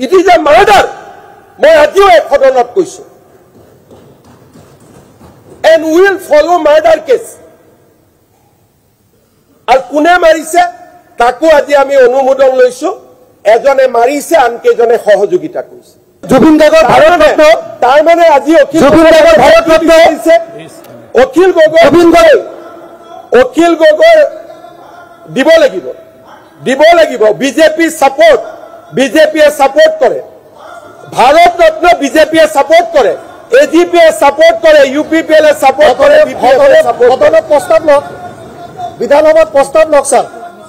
It is a murder. মই আজিও এক সদনত কৈছো। And we will follow murder case. আর কোনে মারিছে তাকো আজি আমি অনুমোদন লৈছো। এজনে মারিছে আনকেজনে সহযোগিতা কৰিছে। জুবিন গাৰ্গৰ ভাৰত ৰত্ন তাৰ মানে আজি জুবিন গাৰ্গৰ ভাৰত ৰত্ন দিছে। অখিল গগৈ দিব লাগিব বিজেপি সাপোর্ট বিজেপিয়ে সাপোর্ট করে ভারত রত্ন বিজেপিয়ে সাপোর্ট করে এজিপিয়ে সাপোর্ট করে ইউপিপিএল এ সাপোর্ট করে সদনত প্রস্তাব লক বিধানসভাত প্রস্তাব লক স্যার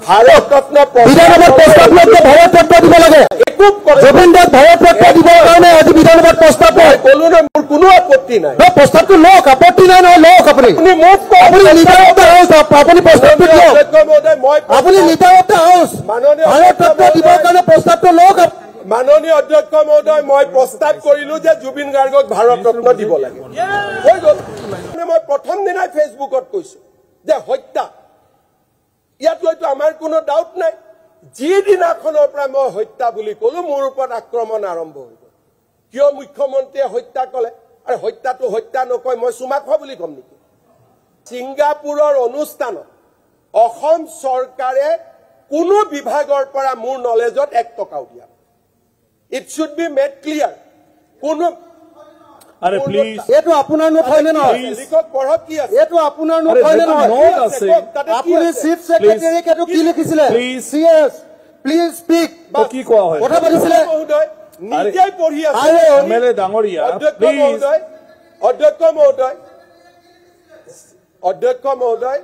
ভারত রত্ন বিধানসভাত প্রস্তাব লক ভারত রত্ন দিব লাগে একুপ করে জুবিন গাৰ্গ ভাৰত ৰত্ন দিবৰ কাৰণে আজি বিধানসভাত প্ৰস্তাব হয় কলো না মোৰ কোনো আপত্তি নাই প্ৰস্তাৱটো লক আপত্তি নাই নহয় লক আপুনি আপুনি লিডাৰতে হাউস আপুনি প্ৰস্তাৱটো লক আপুনি লিডাৰতে হাউস ভাৰত ৰত্ন দিবৰ কাৰণে প্ৰস্তাৱটো লক মাননীয় অধ্যক্ষ মহোদয় মই প্ৰস্তাৱ কৰিলো যে জুবিন গাৰ্গক ভাৰত ৰত্ন দিব লাগে হৈ গল মই প্ৰথম দিনাই ফেসবুকত কৈছো যে হত্যা ইয়াত লৈতো আমাৰ কোনো ডাউট নাই যি দিনাখনৰ পৰা মই হত্যা বুলি কলো মোৰ ওপৰত আক্ৰমণ আৰম্ভ হৈ গল কিয় মুখ্যমন্ত্ৰীয়ে হত্যা কলে আৰু হত্যাটো হত্যা নকয় মই চুমা খোৱা বুলি কম নেকি সিংগাপুৰৰ অনুষ্ঠানত অসম চৰকাৰে কোনো বিভাগৰ পৰা মোৰ নলেজত 1 টকাও দিয়া It should be made clear. Kono Are please. Eto apunar note hoyne noy. Likok porhot ki ase. Eto apunar note hoyne noy. Note ase. Apuni chief secretary ke to ki likhisile. Please. CS. Please speak. To ki koa hoy. Kotha patisile. Nijai porhi ase. Mele dangoria. Please. অধ্যক্ষ মহোদয়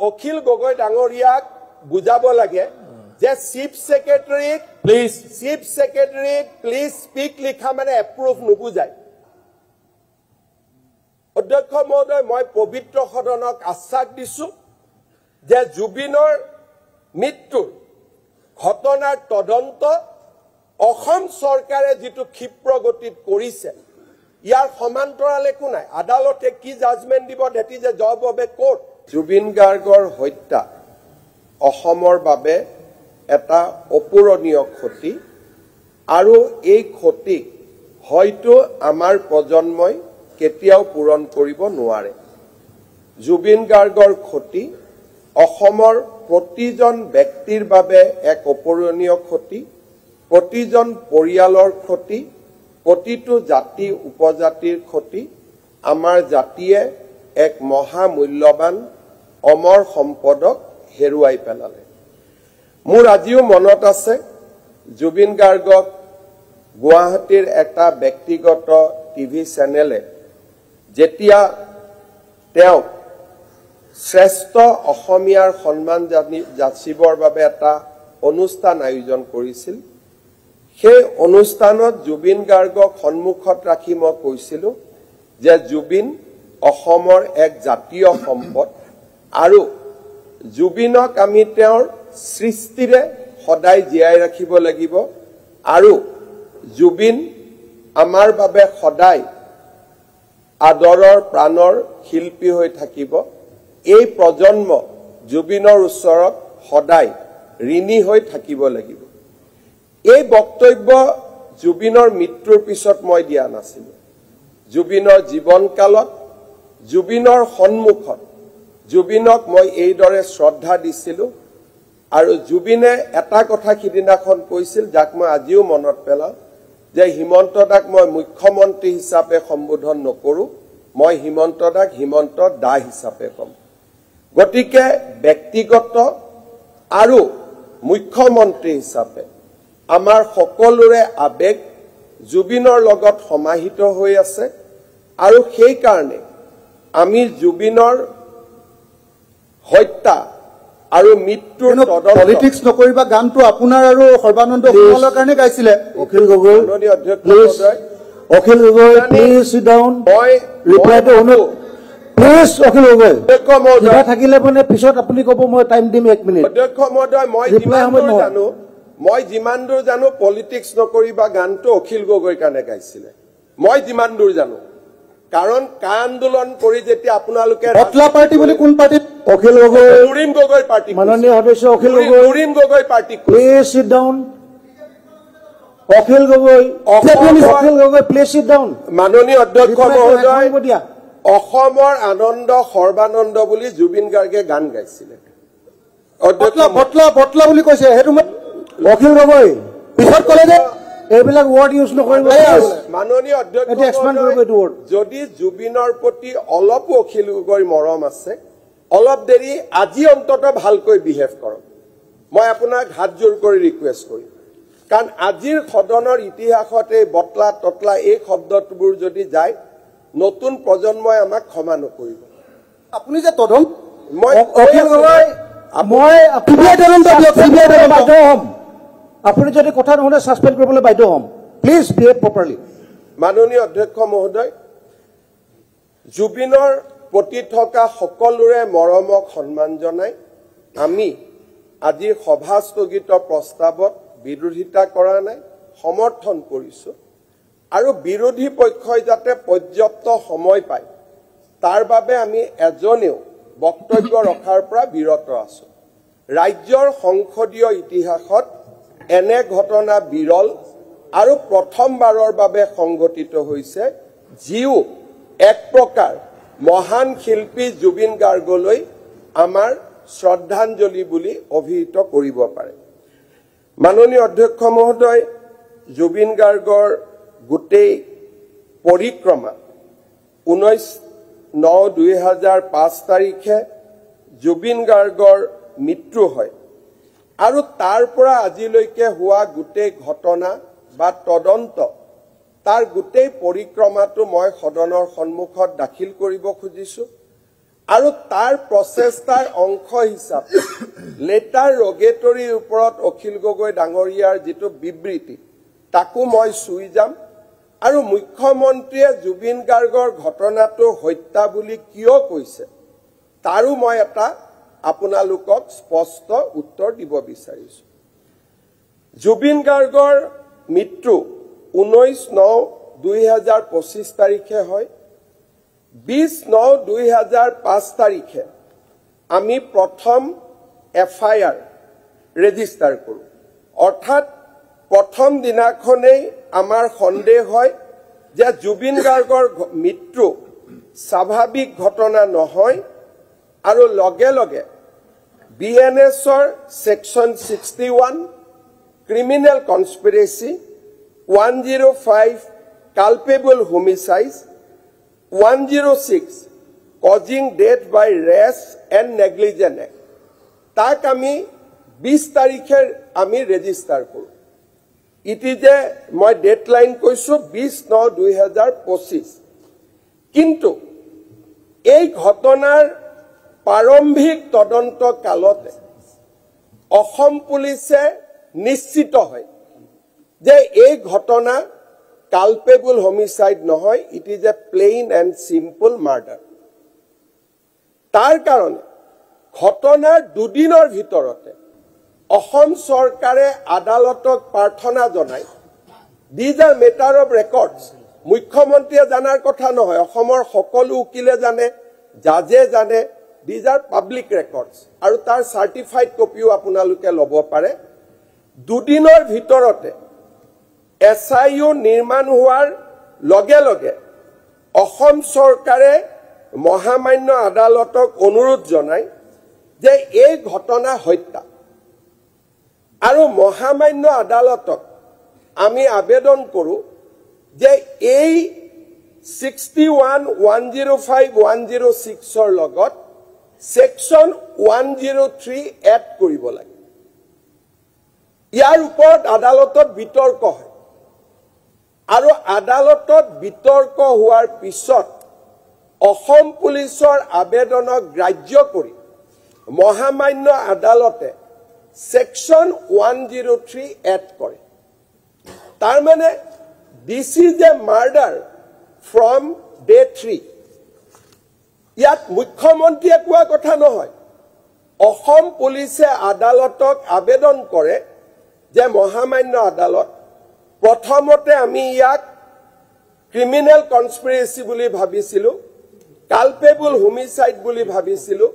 অখিল গগৈ ডাঙৰীয়াক বুজাব লাগে যে chief secretary please speak লিখা মানে approve নুবুজায় অধ্যক্ষ মহোদয় মই পবিত্ৰ সদনক আশ্বাস দিছো যে জুবিনৰ মৃত্যুৰ ঘটনাৰ তদন্ত অসম চৰকাৰে যেটো ক্ষিপ্ৰ গতিত কৰিছে ইয়াৰ সমান্তৰাল একো নাই আদালতে কি জাজমেন্ট দিব that is a job of A court Zubeen গাৰ্গৰ হত্যা অসমৰ বাবে এটা অপূৰণীয় ক্ষতি আৰু এই ক্ষতি হয়তো আমাৰ প্ৰজন্মই কেতিয়াও পূৰণ কৰিব নোৱাৰে জুবিন গাৰ্গৰ ক্ষতি অসমৰ প্ৰতিজন ব্যক্তিৰ বাবে এক অপূৰণীয় ক্ষতি প্ৰতিজন পৰিয়ালৰ ক্ষতি প্ৰতিটো জাতি উপজাতিৰ ক্ষতি আমাৰ জাতিয়ে এক মহা মূল্যৱান অমৰ সম্পদক হেৰুৱাই পেলালে মোৰ আজিও মনত আছে জুবিন গাৰ্গক গুৱাহাটীৰ এটা ব্যক্তিগত টিভি চেনেলে যেতিয়া তেওঁ শ্ৰেষ্ঠ অসমীয়াৰ সন্মান যাচিবৰ বাবে এটা অনুষ্ঠান আয়োজন কৰিছিল সেই অনুষ্ঠানত জুবিন গাৰ্গক সন্মুখত ৰাখি মই কৈছিলো যে জুবিন অসমৰ এক জাতীয় সম্পদ আৰু জুবিনক আমি তেওঁৰ সৃষ্টিৰে সদায় জীয়াই ৰাখিব লাগিব আৰু জুবিন আমাৰ বাবে সদায় আদৰৰ প্ৰাণৰ শিল্পী হৈ থাকিব এই প্ৰজন্ম জুবিনৰ ওচৰত সদায় ঋণী হৈ থাকিব লাগিব এই বক্তব্য জুবিনৰ মৃত্যুৰ পিছত মই দিয়া নাছিলো জুবিনৰ জীৱনকালত জুবিনৰ সন্মুখত জুবিনক মই এইদৰে শ্ৰদ্ধা দিছিলো আৰু জুবিনে এটা কথা সিদিনাখন কৈছিল যাক মই আজিও মনত পেলাও যে হিমন্ত দাক মই মুখ্যমন্ত্ৰী হিচাপে সম্বোধন নকৰো মই হিমন্ত দাক হিমন্ত দা হিচাপে কম গতিকে ব্যক্তিগত আৰু মুখ্যমন্ত্ৰী হিচাপে আমাৰ সকলোৰে আবেগ জুবিনৰ লগত সমাহিত হৈ আছে আৰু সেই কাৰণে আমি জুবিনৰ হত্যা আৰু মৃত্যুৰ তদন্ত পলিটিক্স নকৰিবা গানটো আপোনাৰ আৰু সৰ্বানন্দ সোণোৱালৰ কাৰণে গাইছিলে অখিল গগৈ অধ্যক্ষ মহোদয় Akhil Gogoi please sit down মই ৰিপ্লাইটো শুনো প্লিজ অখিল গগৈ অধ্যক্ষ মহোদয় থাকিলে মানে পিছত আপুনি ক'ব মই টাইম দিম 1 মিনিট অধ্যক্ষ মহোদয় মই যিমান দূৰ জানো পলিটিক্স নকৰিবা গানটো অখিল গগৈৰ কাৰণে গাইছিলে মই যিমান দূৰ জানো কাৰণ কা আন্দোলন কৰি যেতিয়া আপোনালোকে বটলা পাৰ্টি বুলি কোন পাৰ্টি অখিল গগৈ নুৰিন গগৈ পাৰ্টি মাননীয় সদস্য Akhil Gogoi Nurin Gogoi party please sit down Akhil Gogoi please sit down মাননীয় অধ্যক্ষ মহোদয় দিয়া অসমৰ আনন্দ সৰ্বানন্দ বুলি জুবিন গাৰ্গে গান গাইছিলে বটলা বুলি কৈছে সেইটো অখিল গগৈ পিছত ক'লে যে এইবিলাক ৱৰ্ড ইউজ নকৰিব মাননীয় অধ্যক্ষ যদি জুবিনৰ প্ৰতি অলপো অখিল গগৈৰ মৰম আছে অলপ দেৰি আজি অন্তত ভালকৈ বিহেভ কৰক মই আপোনাক হাত জোৰ কৰি ৰিকুৱেষ্ট কৰিম কাৰণ আজিৰ সদনৰ ইতিহাসত এই বটলা তটলা এই শব্দবোৰ যদি যায় নতুন প্ৰজন্মই আমাক ক্ষমা নকৰিব আপুনি যে তদন্ত মই অখিল গগৈ মই বাধ্য হ'ম আপুনি যদি কথা নুশুনে ছাছপেণ্ড কৰিবলৈ বাধ্য হ'ম প্লিজ বিহেভ প্ৰপাৰলি মাননীয় অধ্যক্ষ মহোদয় জুবিনৰ প্ৰতি থকা সকলোৰে মৰমক সন্মান জনাই আমি আজিৰ সভা স্থগিত প্ৰস্তাৱত বিৰোধিতা কৰা নাই সমৰ্থন কৰিছো আৰু বিৰোধী পক্ষই যাতে পৰ্যাপ্ত সময় পায় তাৰ বাবে আমি এজনেও বক্তব্য ৰখাৰ পৰা বিৰত আছো ৰাজ্যৰ সংসদীয় ইতিহাসত এনে ঘটনা বিৰল আৰু প্ৰথমবাৰৰ বাবে সংঘটিত হৈছে যিও এক প্ৰকাৰ মহান শিল্পী জুবিন গাৰ্গলৈ আমাৰ শ্ৰদ্ধাঞ্জলি বুলি অভিহিত কৰিব পাৰে মাননীয় অধ্যক্ষ মহোদয় জুবিন গাৰ্গৰ গোটেই পৰিক্ৰমা 19/9/2005 তাৰিখে জুবিন গাৰ্গৰ মৃত্যু হয় আৰু তাৰ পৰা আজিলৈকে হোৱা গোটেই ঘটনা বা তদন্ত তাৰ গোটেই পৰিক্ৰমাটো মই সদনৰ সন্মুখত দাখিল কৰিব খুজিছো আৰু তাৰ প্ৰচেষ্টাৰ অংশ হিচাপে লেটাৰ ৰগেটৰীৰ ওপৰত অখিল গগৈ ডাঙৰীয়াৰ যিটো বিবৃতি তাকো মই চুই যাম আৰু মুখ্যমন্ত্ৰীয়ে জুবিন গাৰ্গৰ ঘটনাটো হত্যা বুলি কিয় কৈছে তাৰো মই এটা আপোনালোকক স্পষ্ট উত্তৰ দিব বিচাৰিছো জুবিন গাৰ্গৰ মৃত্যু 19/9/2025 তাৰিখে হয় 20/9/2005 তাৰিখে আমি প্ৰথম FIR ৰেজিষ্টাৰ কৰো অৰ্থাৎ প্ৰথম দিনাখনেই আমাৰ সন্দেহ হয় যে জুবিন গাৰ্গৰ মৃত্যু স্বাভাৱিক ঘটনা নহয় আৰু লগে লগে BNSৰ section 61 criminal conspiracy 105 culpable homicide 106 causing death by rash and negligent তাক আমি 20 তাৰিখে আমি ৰেজিষ্টাৰ কৰো ইটি যে মই ডেডলাইন কৈছো 20/9/2025 কিন্তু এই ঘটনাৰ প্ৰাৰম্ভিক তদন্ত কালতে অসম পুলিচে নিশ্চিত হয় যে এই ঘটনা কালপেবল হোমিসাইড নহয় it is a plain and simple murder তাৰ কাৰণে ঘটনাৰ দুদিনৰ ভিতৰতে অসম চৰকাৰে আদালতক প্ৰাৰ্থনা জনায় these are matter of records মুখ্যমন্ত্ৰীয়ে জানাৰ কথা নহয় অসমৰ সকলো উকিলে জানে জাজে জানে দিজ আৰ পাব্লিক ৰেকৰ্ডছ আৰু তাৰ চাৰ্টিফাইড কপিও আপোনালোকে ল'ব পাৰে দুদিনৰ ভিতৰতে SIU নিৰ্মাণ হোৱাৰ লগে লগে অসম চৰকাৰে মহামান্য আদালতক অনুৰোধ জনায় যে এই ঘটনা হত্যা আৰু মহামান্য আদালতক আমি আবেদন কৰো যে এই 61 105 106 ৰ লগত সেকশন 103 এড কৰিব লাগে ইয়াৰ ওপৰত আদালতত বিতৰ্ক হয় আৰু আদালতত বিতৰ্ক হোৱাৰ পিছত অসম পুলিচৰ আবেদনক গ্ৰাহ্য কৰি মহামান্য আদালতে সেকশন 103 এড কৰে তাৰ মানে this is a murder from day 3 ইয়াত মুখ্যমন্ত্ৰীয়ে কোৱা কথা নহয় অসম পুলিচে আদালতক আবেদন কৰে যে মহামান্য আদালত প্ৰথমতে আমি ইয়াক ক্ৰিমিনেল কনস্পিৰেচি বুলি ভাবিছিলো কালপেবল হোমিসাইড বুলি ভাবিছিলো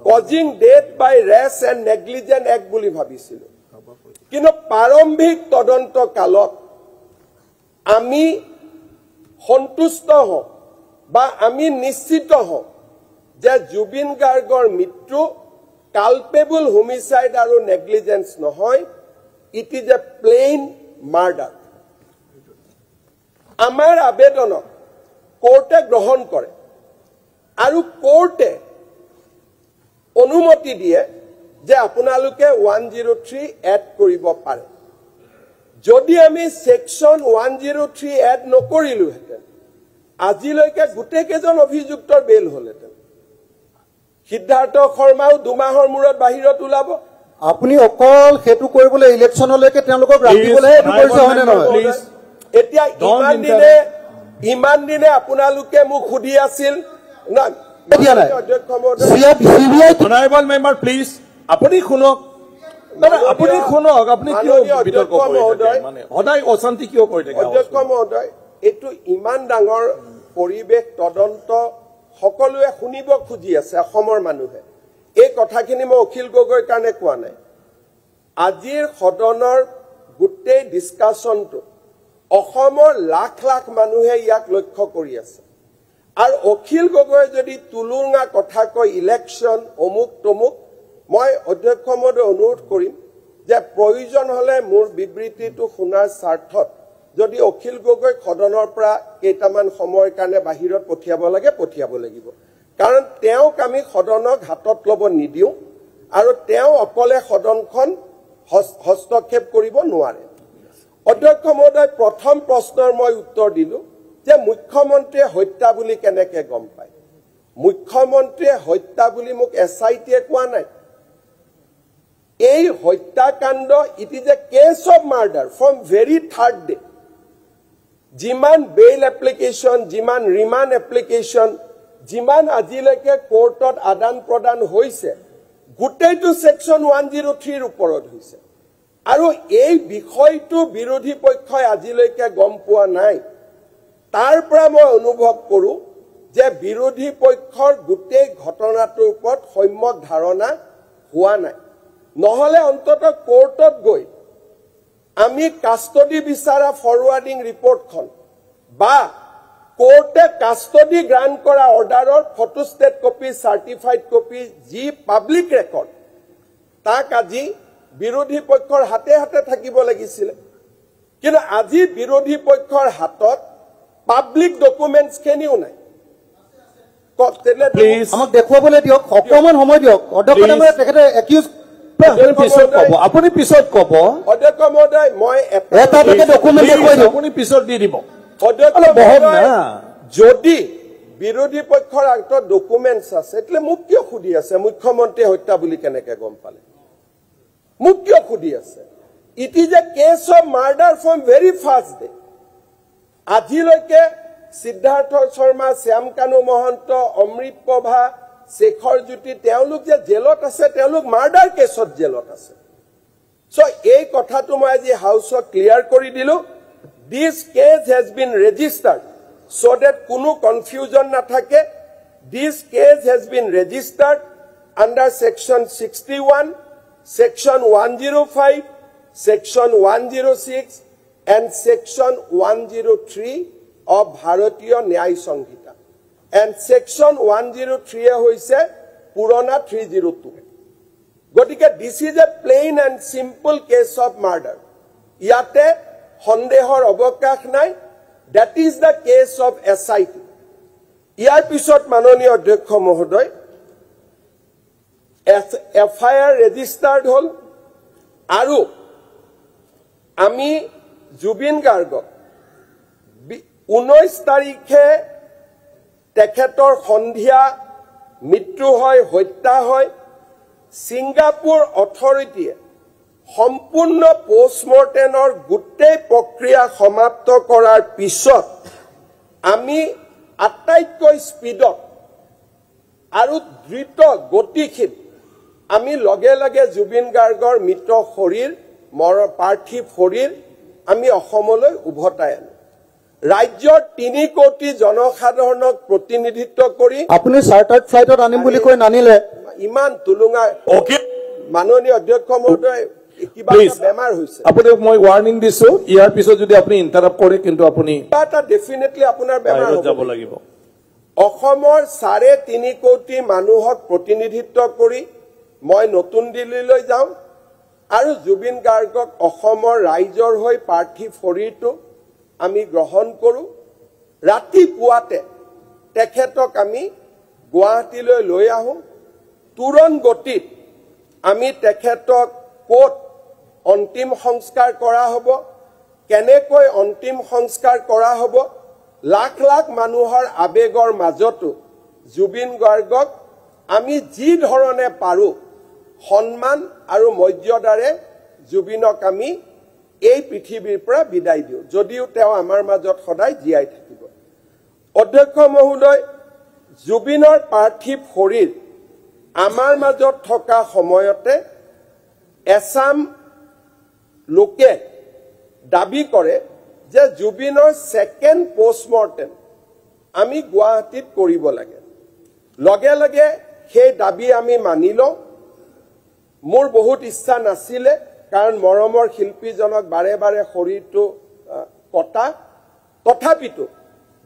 causing death by rash and negligent act বুলি ভাবিছিলো কিন্তু প্ৰাৰম্ভিক তদন্ত কালত আমি সন্তুষ্ট হওঁ বা আমি নিশ্চিত হওঁ যে জুবিন গাৰ্গৰ মৃত্যু কালপেবল হোমিচাইড আৰু নেগলিজেন্স নহয়, it is a plain murder. আমাৰ আবেদনক কোৰ্টে গ্ৰহণ কৰে আৰু কোৰ্টে অনুমতি দিয়ে যে আপোনালোকে 103 এড কৰিব পাৰে। যদি আমি সেকশন 103 এড নকৰিলোহেঁতেন আজিলৈকে গোটেইকেইজন অভিযুক্তৰ বেল হলহেঁতেন। সিদ্ধাৰ্থ শৰ্মাও 2 মাহৰ মূৰত বাহিৰত ওলাব। আপুনি অকল সেইটো কৰিবলৈ ইলেকশ্যনলৈকে তেওঁলোকক ৰাখিবলৈ এইটো কৰিছে হয়নে নহয়? এতিয়া ইমান দিনে আপোনালোকে মোক সুধি আছিল না অধ্যক্ষ অনাৰেবল মেম্বাৰ প্লিজ আপুনি শুনক, আপুনি শুনক, আপুনি কিয় বিতৰ্ক কৰি থাকে, মানে সদায় অশান্তি কিয় কৰি থাকে? অধ্যক্ষ মহোদয়, এইটো ইমান ডাঙৰ পৰিৱেশ তদন্ত সকলোৱে শুনিব খুজি আছে অসমৰ মানুহে। এই কথাখিনি মই অখিল গগৈৰ কাৰণে কোৱা নাই। আজিৰ সদনৰ গোটেই ডিছকাশ্যনটো অসমৰ লাখ লাখ মানুহে ইয়াক লক্ষ্য কৰি আছে আৰু অখিল গগৈয়ে যদি তুলুঙা কথা কয় ইলেকশ্যন অমুক তমুক, মই অধ্যক্ষ মহোদয় অনুৰোধ কৰিম যে প্ৰয়োজন হলে মোৰ বিবৃতিটো শুনাৰ স্বাৰ্থত যদি অখিল গগৈ সদনৰ পৰা কেইটামান সময়ৰ কাৰণে বাহিৰত পঠিয়াব লাগে পঠিয়াব লাগিব, কাৰণ তেওঁক আমি সদনক হাতত ল'ব নিদিওঁ আৰু তেওঁ অকলে সদনখন হস্তক্ষেপ কৰিব নোৱাৰে। অধ্যক্ষ মহোদয়, প্ৰথম প্ৰশ্নৰ মই উত্তৰ দিলো যে মুখ্যমন্ত্ৰীয়ে হত্যা বুলি কেনেকে গম পায়। মুখ্যমন্ত্ৰীয়ে হত্যা বুলি মোক SITয়ে কোৱা নাই। এই হত্যাকাণ্ড it is a case of murder from very third day. যিমান বেইল এপ্লিকেশ্যন, যিমান ৰিমাণ্ড এপ্লিকেশ্যন, যিমান আজিলৈকে কোৰ্টত আদান প্ৰদান হৈছে গোটেইটো সেকশন 103ৰ ওপৰত হৈছে আৰু এই বিষয়টো বিৰোধী পক্ষই আজিলৈকে গম পোৱা নাই। তাৰ পৰা মই অনুভৱ কৰো যে বিৰোধী পক্ষৰ গোটেই ঘটনাটোৰ ওপৰত সম্যক ধাৰণা হোৱা নাই। নহলে অন্তত কোৰ্টত গৈ আমি কাষ্টডি বিচাৰা ফৰৱাৰ্ডিং ৰিপৰ্টখন বা কোৰ্টে কাষ্টডি গ্ৰান্ট কৰা অৰ্ডাৰৰ ফটোষ্টেট কপি, চাৰ্টিফাইড কপি, যি পাব্লিক ৰেকৰ্ড, তাক আজি বিৰোধী পক্ষৰ হাতে হাতে থাকিব লাগিছিল। কিন্তু আজি বিৰোধী পক্ষৰ হাতত পাব্লিক ডকুমেণ্টছখিনিও নাই। আমাক দেখুৱাবলৈ দিয়ক, অকণমান সময় দিয়ক। অধ্যক্ষ তেখেতে একিউজ আপুনি পিছত কব। অধ্যক্ষ মহোদয়, মই আপুনি পিছত দি দিব। যদি বিৰোধী পক্ষৰ হাতত ডকুমেণ্টছ আছে তেতিয়াহ'লে মোক কিয় সুধি আছে মুখ্যমন্ত্ৰীয়ে হত্যা বুলি কেনেকে গম পালে? মোক কিয় সুধি আছে? It is a case of murder from very first day. আজিলৈকে সিদ্ধাৰ্থ শৰ্মা, শ্যাম কানু মহন্ত, অমৃত প্ৰভা, শেখৰ জ্যোতি, তেওঁলোক যে জেলত আছে, তেওঁলোক মাৰ্ডাৰ কেছত জেলত আছে। চ' এই কথাটো মই আজি হাউচক ক্লিয়াৰ কৰি দিলো। দিছ cash has been registered so that কোনো কনফিউজন নাথাকে। দিছ cash has been registered under section 61, section 105, section 106 and section 103 of ভাৰতীয় ন্যায় সংহিতা। and section 103 হৈছে পুৰণা 302। গতিকে this is a plain and simple case of murder. ইয়াতে সন্দেহৰ অৱকাশ নাই। That is the case of SIT. ইয়াৰ পিছত মাননীয় অধ্যক্ষ মহোদয়, FIR ৰেজিষ্টাৰ্ড হ'ল আৰু আমি জুবিন গাৰ্গক 19 তাৰিখে তেখেতৰ সন্ধিয়া মৃত্যু হয়, হত্যা হয়। ছিংগাপুৰ অথৰিটিয়ে সম্পূৰ্ণ পোষ্টমৰ্টেমৰ গোটেই প্ৰক্ৰিয়া সমাপ্ত কৰাৰ পিছত আমি আটাইতকৈ স্পীডত আৰু দ্ৰুত গতিশীল আমি লগে লগে জুবিন গাৰ্গৰ মৃত শৰীৰ, পাৰ্থিৱ শৰীৰ আমি অসমলৈ উভতাই আনো। ৰাজ্যৰ 3 কোটি জনসাধাৰণক প্ৰতিনিধিত্ব কৰি আপুনি চাৰ্টাৰ্ড ফ্লাইটত আনিম বুলি কৈ নানিলে। ইমান তুলুঙা মাননীয় অধ্যক্ষ মহোদয়, কিবা বেমাৰ হৈছে আপুনি মই ৱাৰ্নিং দিছো ইয়াৰ পিছত যদি আপুনি ইন্টাৰাপ্ট কৰে কিন্তু আপুনি এটা ডেফিনেটলি আপোনাৰ বেমাৰ যাব লাগিব অসমৰ 3.5 কোটি মানুহক প্ৰতিনিধিত্ব কৰি মই নতুন দিল্লীলৈ যাওঁ আৰু জুবিন গাৰ্গক অসমৰ ৰাইজৰ হৈ প্ৰাৰ্থী ফৰিটো আমি গ্ৰহণ কৰো ৰাতিপুৱাতে তেখেতক আমি গুৱাহাটীলৈ লৈ আহোঁ তুৰণ গতিত আমি তেখেতক কোট অন্তিম সংস্কাৰ কৰা হ'ব কেনেকৈ অন্তিম সংস্কাৰ কৰা হ'ব লাখ লাখ মানুহৰ আবেগৰ মাজতো জুবিন গাৰ্গক আমি যি ধৰণে পাৰো সন্মান আৰু মৰ্যাদাৰে জুবিনক আমি এই পৃথিৱীৰ পৰা বিদায় দিওঁ যদিও তেওঁ আমাৰ মাজত সদায় জীয়াই থাকিব অধ্যক্ষ মহোদয় জুবিনৰ পাৰ্থিৱ শৰীৰ আমাৰ মাজত থকা সময়তে এছাম লোকে দাবী কৰে যে জুবিনৰ সেকেন্ড পোষ্টমৰ্টেম আমি গুৱাহাটীত কৰিব লাগে লগে লগে সেই দাবী আমি মানি লওঁ মোৰ বহুত ইচ্ছা নাছিলে কাৰণ মৰমৰ শিল্পীজনক বাৰে বাৰে শৰীৰটো কটা তথাপিতো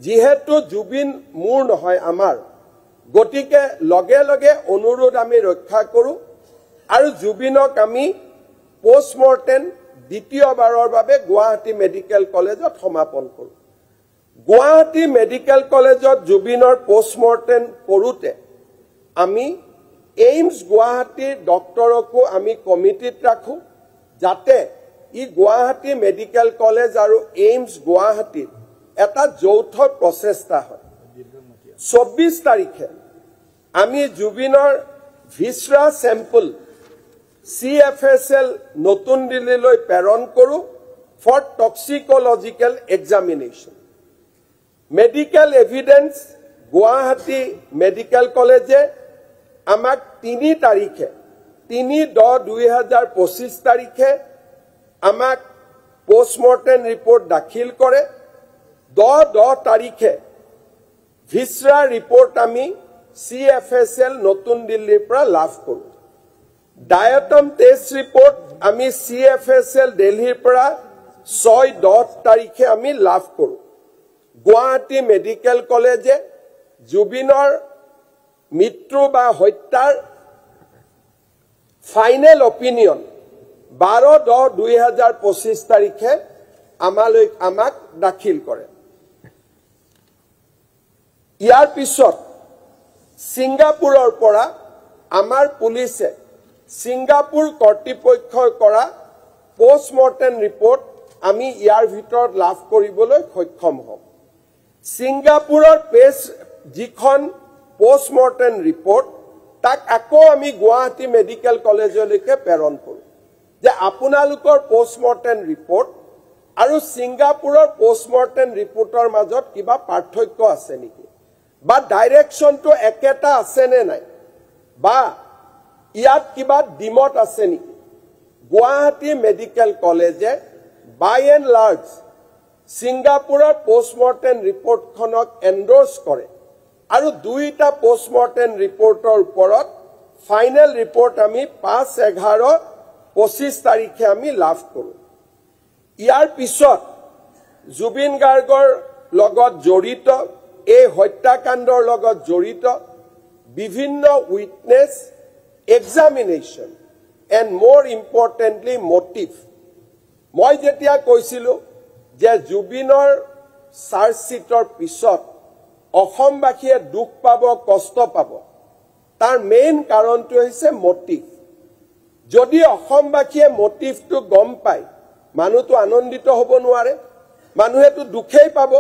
যেহেতু জুবিন মোৰ নহয় আমাৰ গতিকে লগে লগে অনুৰোধ আমি ৰক্ষা কৰো আৰু জুবিনক আমি পোষ্টমৰ্টেম দ্বিতীয়বাৰৰ বাবে গুৱাহাটী মেডিকেল কলেজত সমাপন কৰো গুৱাহাটী মেডিকেল কলেজত জুবিনৰ পোষ্টমৰ্টেম কৰোতে আমি এইমছ গুৱাহাটীৰ ডক্টৰকো আমি কমিটিত ৰাখো যাতে ই গুৱাহাটী মেডিকেল কলেজ আৰু এইমছ গুৱাহাটীৰ এটা যৌথ প্ৰচেষ্টা হয় 24 তাৰিখে আমি জুবিনৰ ভিছৰা চেম্পল CFSL নতুন দিল্লীলৈ প্ৰেৰণ কৰো for toxicological examination medical evidence Guwahati medical কলেজে আমাক 3 তাৰিখে 3/10/2025 তাৰিখে আমাক পোষ্টমৰ্টেম ৰিপৰ্ট দাখিল কৰে 10 তাৰিখে ভিছৰা ৰিপৰ্ট আমি CFSL নতুন দিল্লীৰ পৰা লাভ কৰো ডায়েটম টেষ্ট ৰিপৰ্ট আমি CFSL দিল্লীৰ পৰা 6-10 তাৰিখে আমি লাভ কৰো গুৱাহাটী মেডিকেল কলেজে জুবিনৰ মৃত্যু বা হত্যাৰ ফাইনেল অপিনিয়ন 12/10/2025 তাৰিখে আমাক দাখিল কৰে ইয়াৰ পিছত সিংগাপুৰৰ পৰা আমাৰ পুলিচে সিংগাপুৰ কৰ্তৃপক্ষৰ কৰা পোষ্টমৰ্টেম ৰিপৰ্ট আমি ইয়াৰ ভিতৰত লাভ কৰিবলৈ সক্ষম হ'ম সিংগাপুৰৰ যিখন পোষ্টমৰ্টেম ৰিপৰ্ট তাক আকৌ আমি গুৱাহাটী মেডিকেল কলেজলৈকে প্ৰেৰণ কৰো যে আপোনালোকৰ পোষ্টমৰ্টেম ৰিপৰ্ট আৰু সিংগাপুৰৰ পোষ্টমৰ্টেম ৰিপৰ্টৰ মাজত কিবা পাৰ্থক্য আছে নেকি বা ডাইৰেকশনটো একেটা আছে নে নাই বা ইয়াত কিবা ডিমত আছে নেকি গুৱাহাটী মেডিকেল কলেজে বাই এণ্ড লাৰ্জ সিংগাপুৰৰ পোষ্টমৰ্টেম ৰিপৰ্টখনক এণ্ডৰ্ছ কৰে আৰু দুইটা পোষ্টমৰ্টেম ৰিপৰ্টৰ ওপৰত ফাইনেল ৰিপৰ্ট আমি 5/11/25 তাৰিখে আমি লাভ কৰো ইয়াৰ পিছত জুবিন গাৰ্গৰ লগত জড়িত এই হত্যাকাণ্ডৰ লগত জড়িত বিভিন্ন উইটনেছ এক্সামিনেশ্যন এণ্ড মোৰ ইম্পৰ্টেণ্টলি মোটিভ মই যেতিয়া কৈছিলো যে জুবিনৰ চাৰ্জশ্বিটৰ পিছত অসমবাসীয়ে দুখ পাব কষ্ট পাব তাৰ মেইন কাৰণটো হৈছে মোটিভ যদি অসমবাসীয়ে মোটিভটো গম পায় মানুহটো আনন্দিত হ'ব নোৱাৰে মানুহেটো দুখেই পাব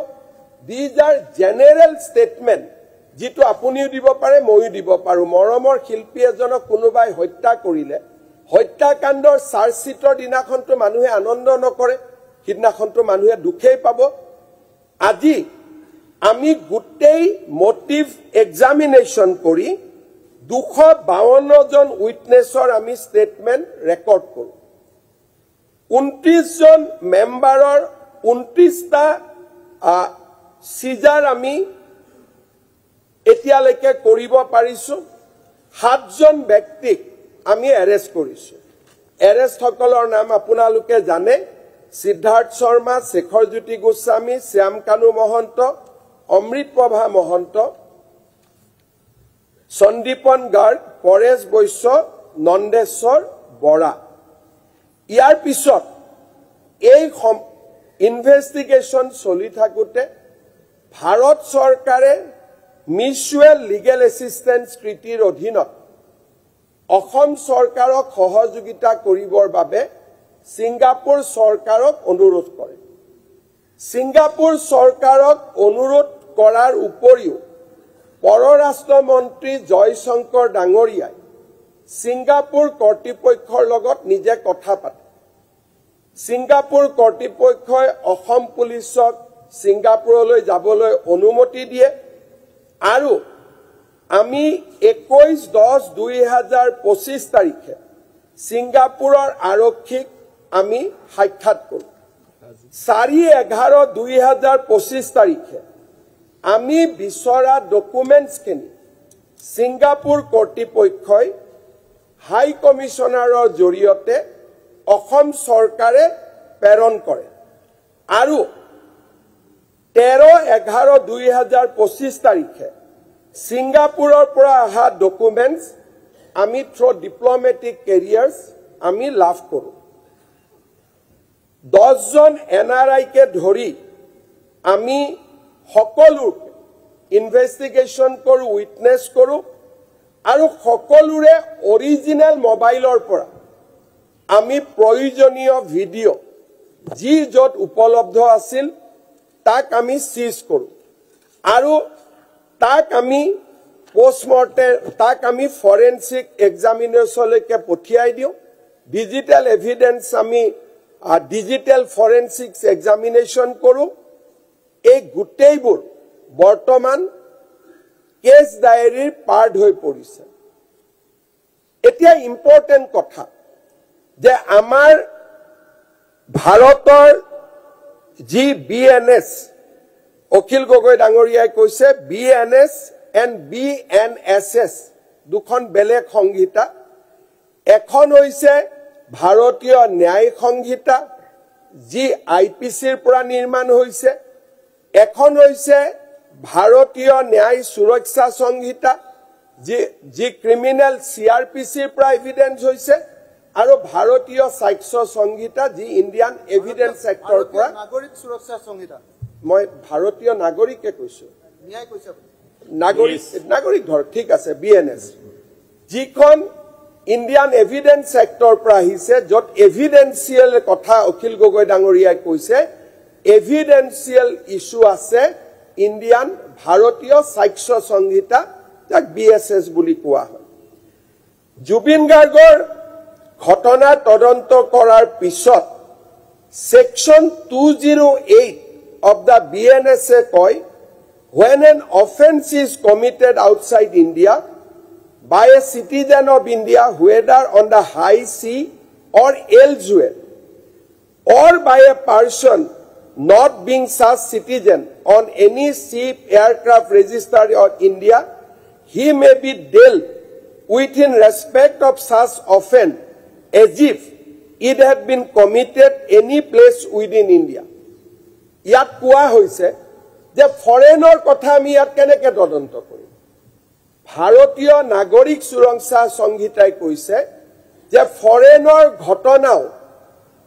দিজ আৰ জেনেৰেল ষ্টেটমেণ্ট যেটো আপুনিও দিব পাৰে মইও দিব পাৰো মৰমৰ শিল্পী এজনক কোনোবাই হত্যা কৰিলে হত্যাকাণ্ডৰ চাৰ্জশ্বিটৰ দিনাখনটো মানুহে আনন্দ নকৰে সিদিনাখনটো মানুহে দুখেই পাব আজি আমি গোটেই মোটিভ এক্সামিনেশ্যন কৰি 252 জন উইটনেছৰ আমি ষ্টেটমেণ্ট ৰেকৰ্ড কৰো 29 জন মেম্বাৰৰ 29টা সিজাৰ আমি এতিয়ালৈকে কৰিব পাৰিছো 7 জন ব্যক্তিক আমি এৰেষ্ট কৰিছো এৰেষ্ট সকলৰ নাম আপোনালোকে জানে সিদ্ধাৰ্থ শৰ্মা শেখৰ জ্যোতি গোস্বামী শ্যাম কানু মহন্ত অমৃত প্ৰভা মহন্ত সন্দীপন গাৰ্গ পৰেশ বৈশ্য নন্দেশ্বৰ বৰা ইয়াৰ পিছত এই ইনভেষ্টিগেশ্যন চলি থাকোতে ভাৰত চৰকাৰে মিউচুৱেল লিগেল এছিষ্টেন্স ট্ৰিটিৰ অধীনত অসম চৰকাৰক সহযোগিতা কৰিবৰ বাবে ছিংগাপুৰ চৰকাৰক অনুৰোধ কৰে ছিংগাপুৰ চৰকাৰক অনুৰোধ কৰাৰ উপৰিও পৰৰাষ্ট্ৰ মন্ত্ৰী জয়শংকৰ ডাঙৰীয়াই ছিংগাপুৰ কৰ্তৃপক্ষৰ লগত নিজে কথা পাতে ছিংগাপুৰ কৰ্তৃপক্ষই অসম পুলিচক ছিংগাপুৰলৈ যাবলৈ অনুমতি দিয়ে আৰু আমি 21/10/2025 তাৰিখে ছিংগাপুৰৰ আৰক্ষীক আমি সাক্ষাৎ কৰোঁ 4/11/2025 তাৰিখে আমি বিচৰা ডকুমেণ্টছখিনি ছিংগাপুৰ কৰ্তৃপক্ষই হাই কমিছনাৰৰ জৰিয়তে অসম চৰকাৰে প্ৰেৰণ কৰে আৰু 13/11/2025 তাৰিখে ছিংগাপুৰৰ পৰা অহা ডকুমেণ্টছ আমি থ্ৰু ডিপ্লমেটিক কেৰিয়াৰ্ছ আমি লাভ কৰোঁ 10 জন NRIকে ধৰি আমি সকলো ইনভেষ্টিগেশ্যন কৰোঁ উইটনেছ কৰোঁ আৰু সকলোৰে অৰিজিনেল মোবাইলৰ পৰা আমি প্ৰয়োজনীয় ভিডিঅ' যি য'ত উপলব্ধ আছিল তাক আমি সিজ কৰোঁ আৰু তাক আমি পোষ্টমৰ্টেম তাক আমি ফৰেনচিক এক্সামিনেশ্যনলৈকে পঠিয়াই দিওঁ ডিজিটেল এভিডেন্স আমি ডিজিটেল ফৰেনচিক্স এক্সামিনেশ্যন কৰোঁ এই গোটেইবোৰ বৰ্তমান কেছ ডায়েৰীৰ পাৰ্ট হৈ পৰিছে এতিয়া ইম্পৰ্টেণ্ট কথা যে আমাৰ ভাৰতৰ যি BNS অখিল গগৈ ডাঙৰীয়াই কৈছে BNS and BNSS দুখন বেলেগ সংহিতা এখন হৈছে ভাৰতীয় ন্যায় সংহিতা যি IPCৰ পৰা নিৰ্মাণ হৈছে এখন হৈছে ভাৰতীয় ন্যায় সুৰক্ষা সংহিতা যি ক্ৰিমিনেল CRPCৰ পৰা এভিডেন্স হৈছে আৰু ভাৰতীয় সাক্ষ্য সংহিতা যি ইণ্ডিয়ান এভিডেন্স এক্টৰ পৰা নাগৰিক সুৰক্ষা সংহিতা মই ভাৰতীয় নাগৰিকে কৈছো ন্যায় কৈছে নাগৰিক ধৰ ঠিক আছে BNS যিখন ইণ্ডিয়ান এভিডেন্স এক্টৰ পৰা আহিছে য'ত এভিডেন্সিয়েল কথা অখিল গগৈ ডাঙৰীয়াই কৈছে এভিডেন্সিয়েল ইস্যু আছে ইণ্ডিয়ান ভাৰতীয় সাক্ষ্য সংহিতা যাক BSS বুলি কোৱা হয় জুবিন গাৰ্গৰ ঘটনা তদন্ত কৰাৰ পিছত সেকশন 208 of the BNS কয় when an offense is committed outside India by a citizen of India whether on the high sea or elsewhere or by a person not being such citizen on any ship aircraft registered in India he may be dealt with in respect of such offense as if it had been committed any place within India. ইয়াত কোৱা হৈছে যে ফৰেনৰ কথা আমি ইয়াত কেনেকৈ তদন্ত কৰিম ভাৰতীয় নাগৰিক সুৰক্ষা সংহিতাই কৈছে যে ফৰেনৰ ঘটনাও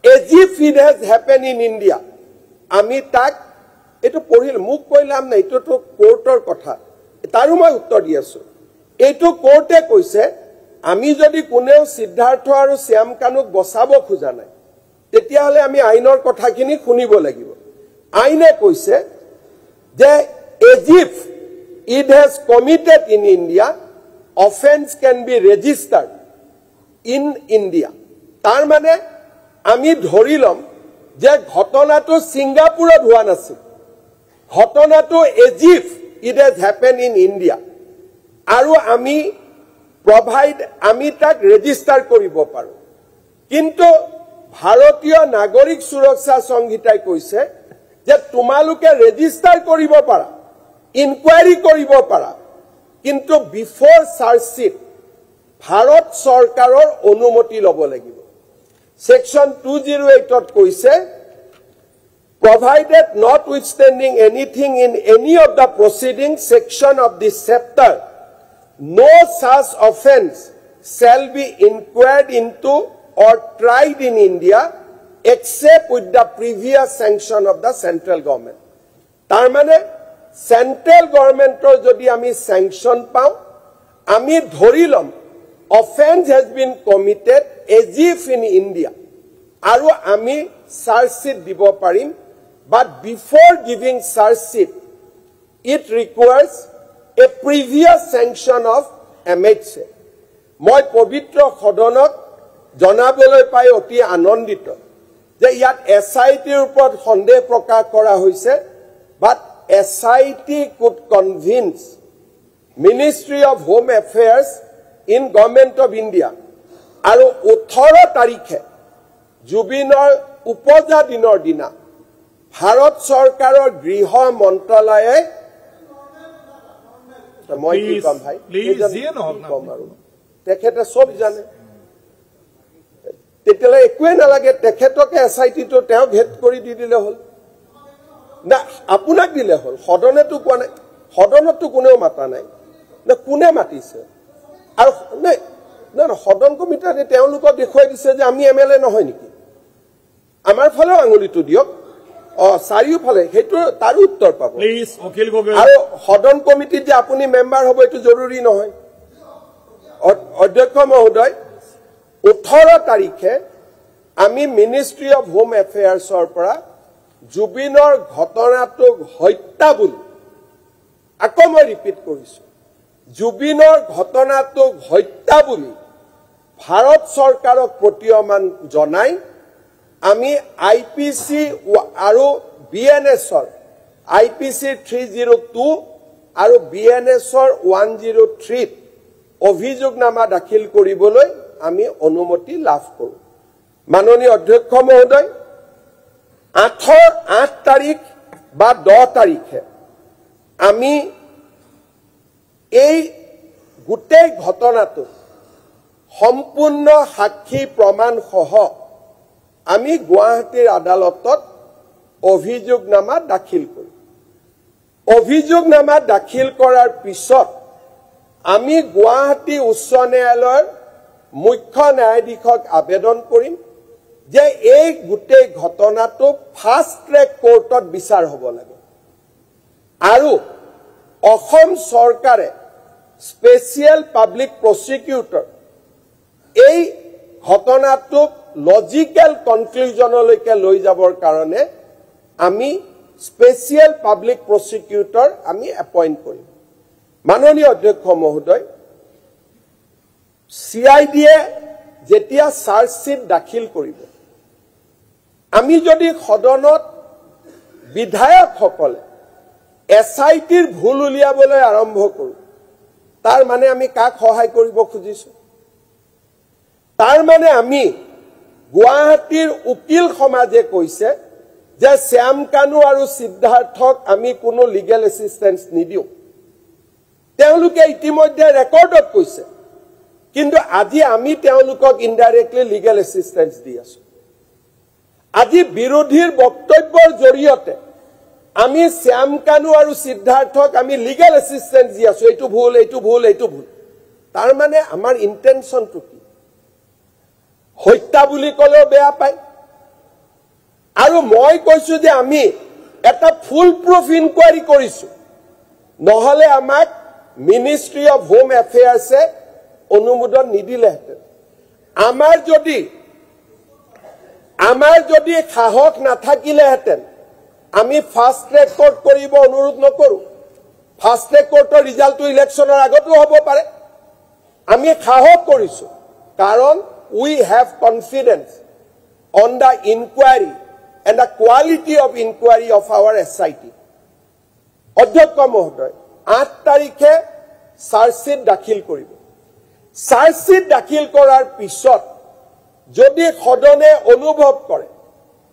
as if it has happened in India আমি তাক এটো পঢ়িল মোক কইলাম না এটো তো কোৰ্টৰ কথা তাৰো মই উত্তৰ দি আছো এটো কোৰ্টে কৈছে আমি যদি কোনেও সিদ্ধাৰ্থ আৰু শ্যাম কানুক বচাব খোজা নাই তেতিয়াহলে আমি আইনৰ কথাখিনি শুনিব লাগিব আইনে কৈছে যে as if it has committed in India offense can be registered in India তাৰ মানে আমি ধৰিলম যে ঘটনাটো সিঙ্গাপুৰত হোৱা নাছিল ঘটনাটো as if it has happened in India আৰু আমি provide আমি তাক ৰেজিষ্টাৰ কৰিব পাৰো কিন্তু ভাৰতীয় নাগৰিক সুৰক্ষা সংহিতাই কৈছে যে তোমালোকে ৰেজিষ্টাৰ কৰিব পাৰা ইনকুৱাৰী কৰিব পাৰা কিন্তু বিফৰ চাৰ্জশিট ভাৰত চৰকাৰৰ অনুমতি ল'ব লাগিব Section 208 কৈছে, provided notwithstanding anything in any of the preceding section of this chapter, no such offense shall be inquired into or tried in India except with the previous sanction of the central government. Tarmane central government jodi ami sanction pao, ami dhorilom offense has been committed as if in India. Aru ami charge sheet dibo parim, but before giving charge sheet, it requires a previous sanction of MHA. Moi pavitra সদনত জনাবলৈ পাই অতি আনন্দিত যে ইয়াত SITৰ ওপৰত সন্দেহ প্ৰকাশ কৰা হৈছে, but SIT could convince Ministry of Home Affairs in Government of India আৰু 18 তাৰিখে জুবিনৰ উপজা দিনৰ দিনা ভাৰত চৰকাৰৰ গৃহ মন্ত্ৰালয়ে মই কি কম ভাই তেখেতে সব জানে তেতিয়ালে একোৱে নালাগে তেখেতকে SIT-টো তেওঁ ভেট কৰি দি দিলে হল না আপোনাক দিলে হল সদনেটো কোৱা নাই সদনতো কোনেও মাতা নাই না কোনে মাতিছে আৰু নাই না সদন কমিটিয়ে তেওঁলোকক দেখুৱাই দিছে যে আমি MLA নহয় নেকি আমাৰ ফালে আঙুলিটো দিয়ক চাৰিওফালে হেতু তাৰ উত্তৰ পাব প্লিজ অখিল গগৈ আৰু সদন কমিটিত যে আপুনি মেম্বাৰ হ'ব এটো জৰুৰী নহয় অধ্যক্ষ মহোদয় 18 তাৰিখে আমি মিনিষ্ট্ৰি অফ হোম এফেয়াৰ্ছৰ পৰা জুবিনৰ ঘটনাটো হত্যা বুলি আকৌ মই ৰিপিট কৰিছো জুবিনৰ ঘটনাটো হত্যা বুলি ভাৰত চৰকাৰক প্ৰতীয়মান জনাই আমি IPC আৰু BNS-ৰ IPC 302 আৰু BNS-ৰ 103 অভিযোগনামা দাখিল কৰিবলৈ আমি অনুমতি লাভ কৰো মাননীয় অধ্যক্ষ মহোদয় 8 তাৰিখ বা 10 তাৰিখে আমি এই গোটেই ঘটনাটো সম্পূৰ্ণ সাক্ষী প্ৰমাণ সহ আমি গুৱাহাটীৰ আদালতত অভিযোগনামা দাখিল কৰো অভিযোগনামা দাখিল কৰাৰ পিছত আমি গুৱাহাটী উচ্চ ন্যায়ালয়ৰ মুখ্য ন্যায়াধীশক আবেদন কৰিম যে এই গোটেই ঘটনাটো ফাষ্ট ট্ৰেক কোৰ্টত বিচাৰ হ'ব লাগে আৰু অসম চৰকাৰে স্পেচিয়েল পাব্লিক প্ৰসিকিউটৰ এই ঘটনাটো লজিক্যাল কনক্লুজনলৈকে লৈ যাবৰ কাৰণে আমি স্পেচিয়েল পাব্লিক প্ৰসিকিউটৰ আমি এপইন্ট কৰিম মাননীয় অধ্যক্ষ মহোদয় CID-য়ে যেতিয়া চাৰ্জ শীট দাখিল কৰিব আমি যদি সদনত বিধায়কসকলে SIT-ৰ ভুল উলিয়াবলৈ আৰম্ভ কৰো তাৰ মানে আমি কাক সহায় কৰিব খুজিছো তাৰ মানে আমি গুৱাহাটীৰ উকিল সমাজে কৈছে যে শ্যাম কানু আৰু সিদ্ধাৰ্থক আমি কোনো লিগেল এসিস্টেন্স নিদিও তেওঁলোকে ইতিমধ্যে ৰেকৰ্ডত কৈছে কিন্তু আজি আমি তেওঁলোকক ইনডাইৰেক্টলি লিগেল এসিস্টেন্স দি আছো আজি বিৰোধীৰ বক্তব্যৰ জৰিয়তে আমি শ্যাম কানু আৰু সিদ্ধাৰ্থক আমি লিগেল এসিস্টেন্স দি আছো এইটো ভুল এইটো ভুল এইটো ভুল তাৰ মানে আমাৰ ইন্টেনশনটো কি হত্যা বুলি কলেও বেয়া পায় আৰু মই কৈছো যে আমি এটা ফুল প্ৰুফ ইনকোয়াৰি কৰিছো নহলে আমাক মিনিষ্ট্ৰি অফ হোম এফেয়াৰ্সে অনুমোদন নিদিলেহেঁতেন আমাৰ যদি সাহস নাথাকিলেহেঁতেন আমি ফাষ্ট ট্ৰেক কোৰ্ট কৰিব অনুৰোধ নকৰো ফাষ্ট ট্ৰেক কোৰ্টৰ ৰিজাল্টটো ইলেকশনৰ আগতো হ'ব পাৰে আমি সাহস কৰিছো কাৰণ we have confidence on the inquiry and the quality of inquiry of our SIT. অধ্যক্ষ মহোদয় 8 তাৰিখে চাৰ্জ শীট দাখিল কৰিব চাৰ্জ শীট দাখিল কৰাৰ পিছত যদি সদনে অনুভৱ কৰে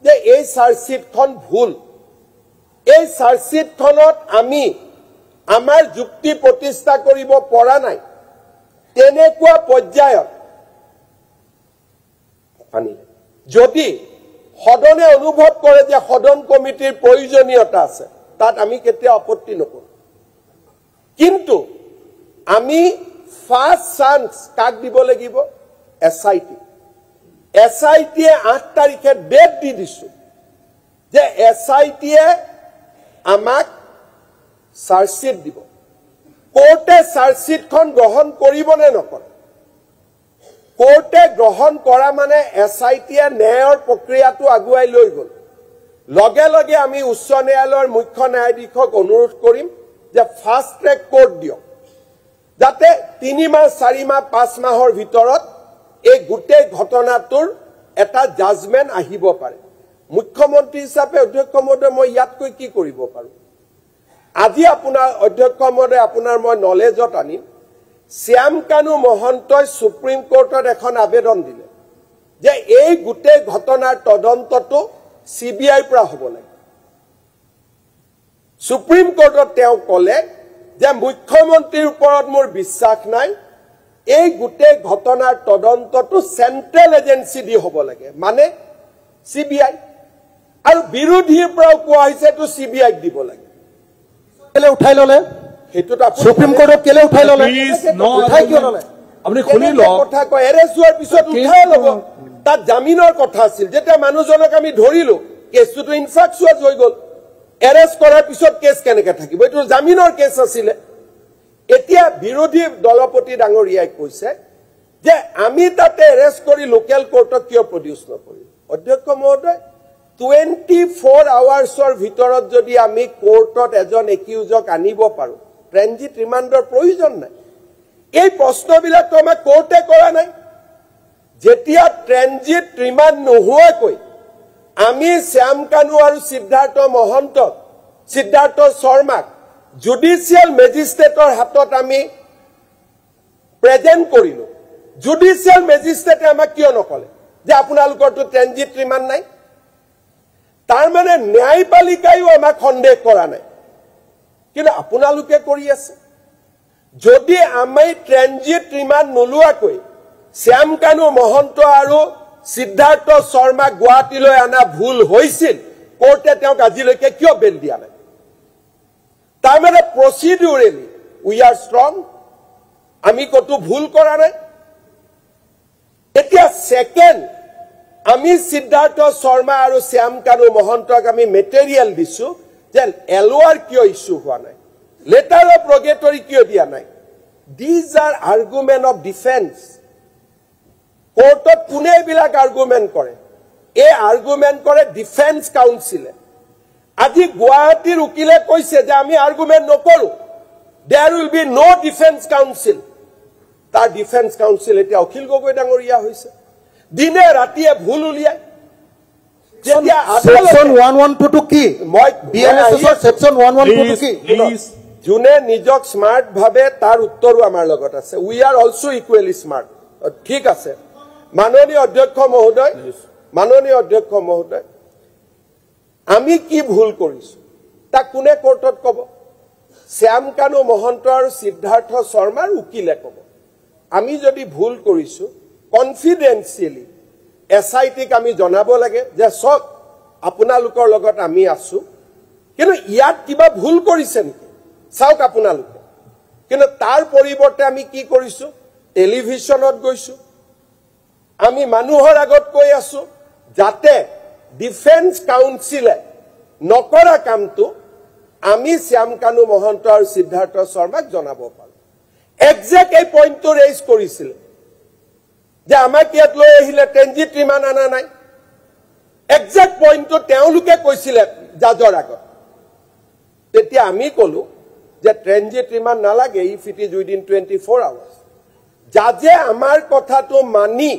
যে এই চাৰ্জ শীটখন ভুল এই চাৰ্জ শীটখনত আমি আমাৰ যুক্তি প্ৰতিষ্ঠা কৰিব পৰা নাই তেনেকুৱা পৰ্যায়ত যদি সদনে অনুভৱ কৰে যে সদন কমিটিৰ প্ৰয়োজনীয়তা আছে তাত আমি কেতিয়া আপত্তি নকৰোঁ কিন্তু আমি ফাৰ্ষ্ট চান্স কাক দিব লাগিব এসআইটি এসআইটিয়ে 8 তাৰিখে ডেট দি দিছো যে এসআইটিয়ে আমাক চাৰ্জশিট দিব কোৰ্টে চাৰ্জশিটখন গ্ৰহণ কৰিব নে নকৰে কোৰ্টে গ্ৰহণ কৰা মানে এসআইটিয়ে ন্যায়ৰ প্ৰক্ৰিয়াটো আগুৱাই লৈ গল লগে লগে আমি উচ্চ ন্যায়ালয়ৰ মুখ্য ন্যায়াধীশক অনুৰোধ কৰিম যে ফাষ্ট ট্ৰেক কোৰ্ট দিয়ক যাতে 3 মাহ 4 মাহ 5 মাহৰ ভিতৰত এই গোটেই ঘটনাটোৰ এটা জাজমেন্ট আহিব পাৰে মুখ্যমন্ত্ৰী হিচাপে অধ্যক্ষ মহোদয় মই ইয়াতকৈ কি কৰিব পাৰো আজি আপোনাৰ অধ্যক্ষ মহোদয় আপোনাৰ মই নলেজত আনিম শ্যাম কানু মহন্তই সুপ্ৰিম কোৰ্টত এখন আবেদন দিলে যে এই গোটেই ঘটনাৰ তদন্তটো সিবিআইৰ পৰা হ'ব লাগে সুপ্ৰিম কোৰ্টত তেওঁ ক'লে যে মুখ্যমন্ত্ৰীৰ ওপৰত মোৰ বিশ্বাস নাই এই গোটেই ঘটনাৰ তদন্তটো সেন্ট্ৰেল এজেন্সি দি হ'ব লাগে মানে সিবিআই আৰু বিৰোধীৰ পৰা কোৱা হৈছে তো সিবিআই দিব লাগে কেলে উঠাই ললে হেতুটা সুপ্ৰিম কোৰ্টত কেলে উঠাই ললে উঠাই কিয় ললে আপুনি শুনি লওক কথা কয় এৰেষ্ট হোৱাৰ পিছত উঠাই ল'ব তাত জামিনৰ কথা আছিল যেতিয়া মানুহজনক আমি ধৰিলো কেছটো ইনফ্ৰাকচুয়াস হৈ গল এৰেষ্ট কৰাৰ পিছত কেছ কেনেকৈ থাকিব এইটো জামিনৰ কেছ আছিল এতিয়া বিৰোধী দলপতি ডাঙৰীয়াই কৈছে যে আমি তাতে এৰেষ্ট কৰি লোকেল কোৰ্টক কিয় প্ৰডিউস নকৰিম অধ্যক্ষ মহোদয় 24 আৱাৰ্ছৰ ভিতৰত যদি আমি কোৰ্টত এজন একিউজক আনিব পাৰো ট্ৰেনজিট ৰিমাণ্ডৰ প্ৰয়োজন নাই এই প্ৰশ্নবিলাক তো আমাক কোৰ্টে কৰা নাই যেতিয়া ট্ৰেনজিট ৰিমাণ্ড নোহোৱাকৈ আমি শ্যাম কানু আৰু সিদ্ধাৰ্থ শৰ্মাক জুডিচিয়েল মেজিষ্ট্ৰেটৰ হাতত আমি প্ৰেজেন্ট কৰিলো জুডিচিয়েল মেজিষ্ট্ৰেটে আমাক কিয় নকলে যে আপোনালোকৰটো ট্ৰেনজিট ৰিমাণ্ড নাই তাৰ মানে ন্যায়পালিকায়ো আমাক সন্দেহ কৰা নাই কিন্তু আপোনালোকে কৰি আছে যদি আমি ট্ৰেনজিট ৰিমাণ্ড নোলোৱাকৈ শ্যাম কানু মহন্ত আৰু সিদ্ধাৰ্থ শৰ্মা গুৱাহাটীলৈ আনা ভুল হৈছিল কোৰ্টে তেওঁক আজিলৈকে কিয় বেল দিয়া নাই তাৰ মানে প্ৰচিডিউৰেলি উই আৰ ষ্ট্ৰং আমি কতো ভুল কৰা নাই এতিয়া সেকেন্ড আমি সিদ্ধাৰ্থ শৰ্মা আৰু শ্যাম কানু মহন্তক আমি মেটেৰিয়েল দিছো যে এলওআৰ কিয় ইস্যু হোৱা নাই লেটাৰ অফ ৰগেটৰী কিয় দিয়া নাই these are argument of defence কোৰ্টত কোনে এইবিলাক আৰ্গুমেন্ট কৰে এই আৰ্গুমেন্ট কৰে ডিফেন্স কাউন্সিলে আজি গুৱাহাটীৰ উকিলে কৈছে যে আমি আৰ্গুমেন্ট নকৰো there will be no defence counsel তাৰ ডিফেন্স কাউন্সিল এতিয়া অখিল গগৈ ডাঙৰীয়া হৈছে দিনে ৰাতিয়ে ভুল উলিয়ায় যেতিয়া সেকশন 112 কি মই বিএনএছৰ সেকশন 112 কি যোনে নিজক স্মাৰ্ট ভাবে তাৰ উত্তৰো আমাৰ লগত আছে we are also equally smart ঠিক আছে মাননীয় অধ্যক্ষ মহোদয় আমি কি ভুল কৰিছো তা কোনে কোৰ্টত কব শ্যাম কানু মহন্ত আৰু সিদ্ধাৰ্থ শৰ্মাৰ উকিলে কব আমি যদি ভুল কৰিছো কনফিডেন্সিয়েলি এসআইটিক আমি জনাব লাগে যে সক আপোনালোকৰ লগত আমি আছো কিন্তু ইয়াত কিবা ভুল কৰিছে নেকি চাওক আপোনালোকে কিন্তু তাৰ পৰিৱৰ্তে আমি কি কৰিছো টেলিভিছনত গৈছো আমি মানুহৰ আগত কৈ আছো যাতে ডিফেন্স কাউন্সিলে নকৰা কামটো আমি শ্যাম কানু মহন্ত আৰু সিদ্ধাৰ্থ শৰ্মাক জনাব পাৰো এক্সাক্ট এই পইণ্টটো ৰেইজ কৰিছিল যে আমাক ইয়াত লৈ আহিলে ট্ৰেনজিট ৰিমাণ্ড আনা নাই এক্সাক্ট পইণ্টটো তেওঁলোকে কৈছিলে জাজৰ আগত তেতিয়া আমি কলো যে ট্ৰেনজিট ৰিমাণ্ড নালাগে if it is within 24 hours জাজে আমাৰ কথাটো মানি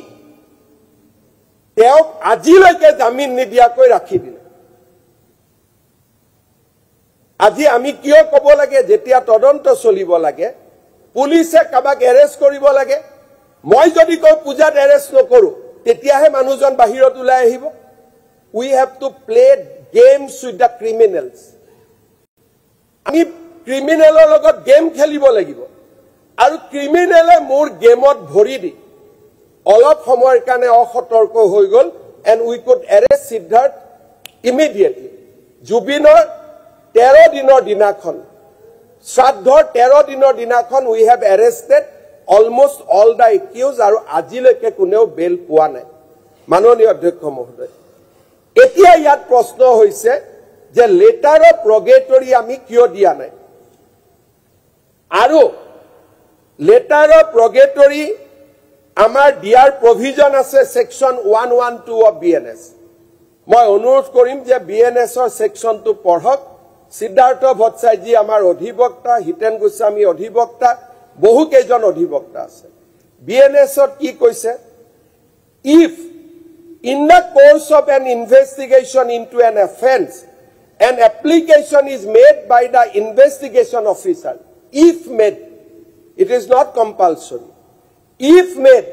তেওঁক আজিলৈকে জামিন নিদিয়াকৈ ৰাখি দিলে আজি আমি কিয় ক'ব লাগে যেতিয়া তদন্ত চলিব লাগে পুলিচে কাবাক এৰেষ্ট কৰিব লাগে মই যদি কও পূজাত এৰেষ্ট নকৰো তেতিয়াহে মানুহজন বাহিৰত ওলাই আহিব we have to play games with the criminals আমি ক্ৰিমিনেলৰ লগত গেম খেলিব লাগিব আৰু ক্ৰিমিনেলে মোৰ গেমত ভৰি দি অলপ সময়ৰ কাৰণে অসতৰ্ক হৈ গল and we could arrest Siddharth immediately. Jubinor 13 dinor dinakhon, Shraddhor 13 dinor dinakhon, we have arrested almost all the accused aru ajileke kuneo bail poa nai. Manoniya Adhyaksha Mohoday, etia yat proshno hoise je letter of purgatory ami kyo dia nai. Aru letter of purgatory amar diar provision ase section 112 of BNS. মই অনুৰোধ কৰিম যে বিএনএছৰ সেকশনটো পঢ়ক। সিদ্ধাৰ্থ ভট্টাচাৰ্যী আমাৰ অধিবক্তা, হিতেন গোস্বামী অধিবক্তা, বহু কেইজন অধিবক্তা আছে। বিএনএছত কি কৈছে? If in the course of an investigation into an offense, an application is made by the investigation officer, if made, it is not compulsory. If made,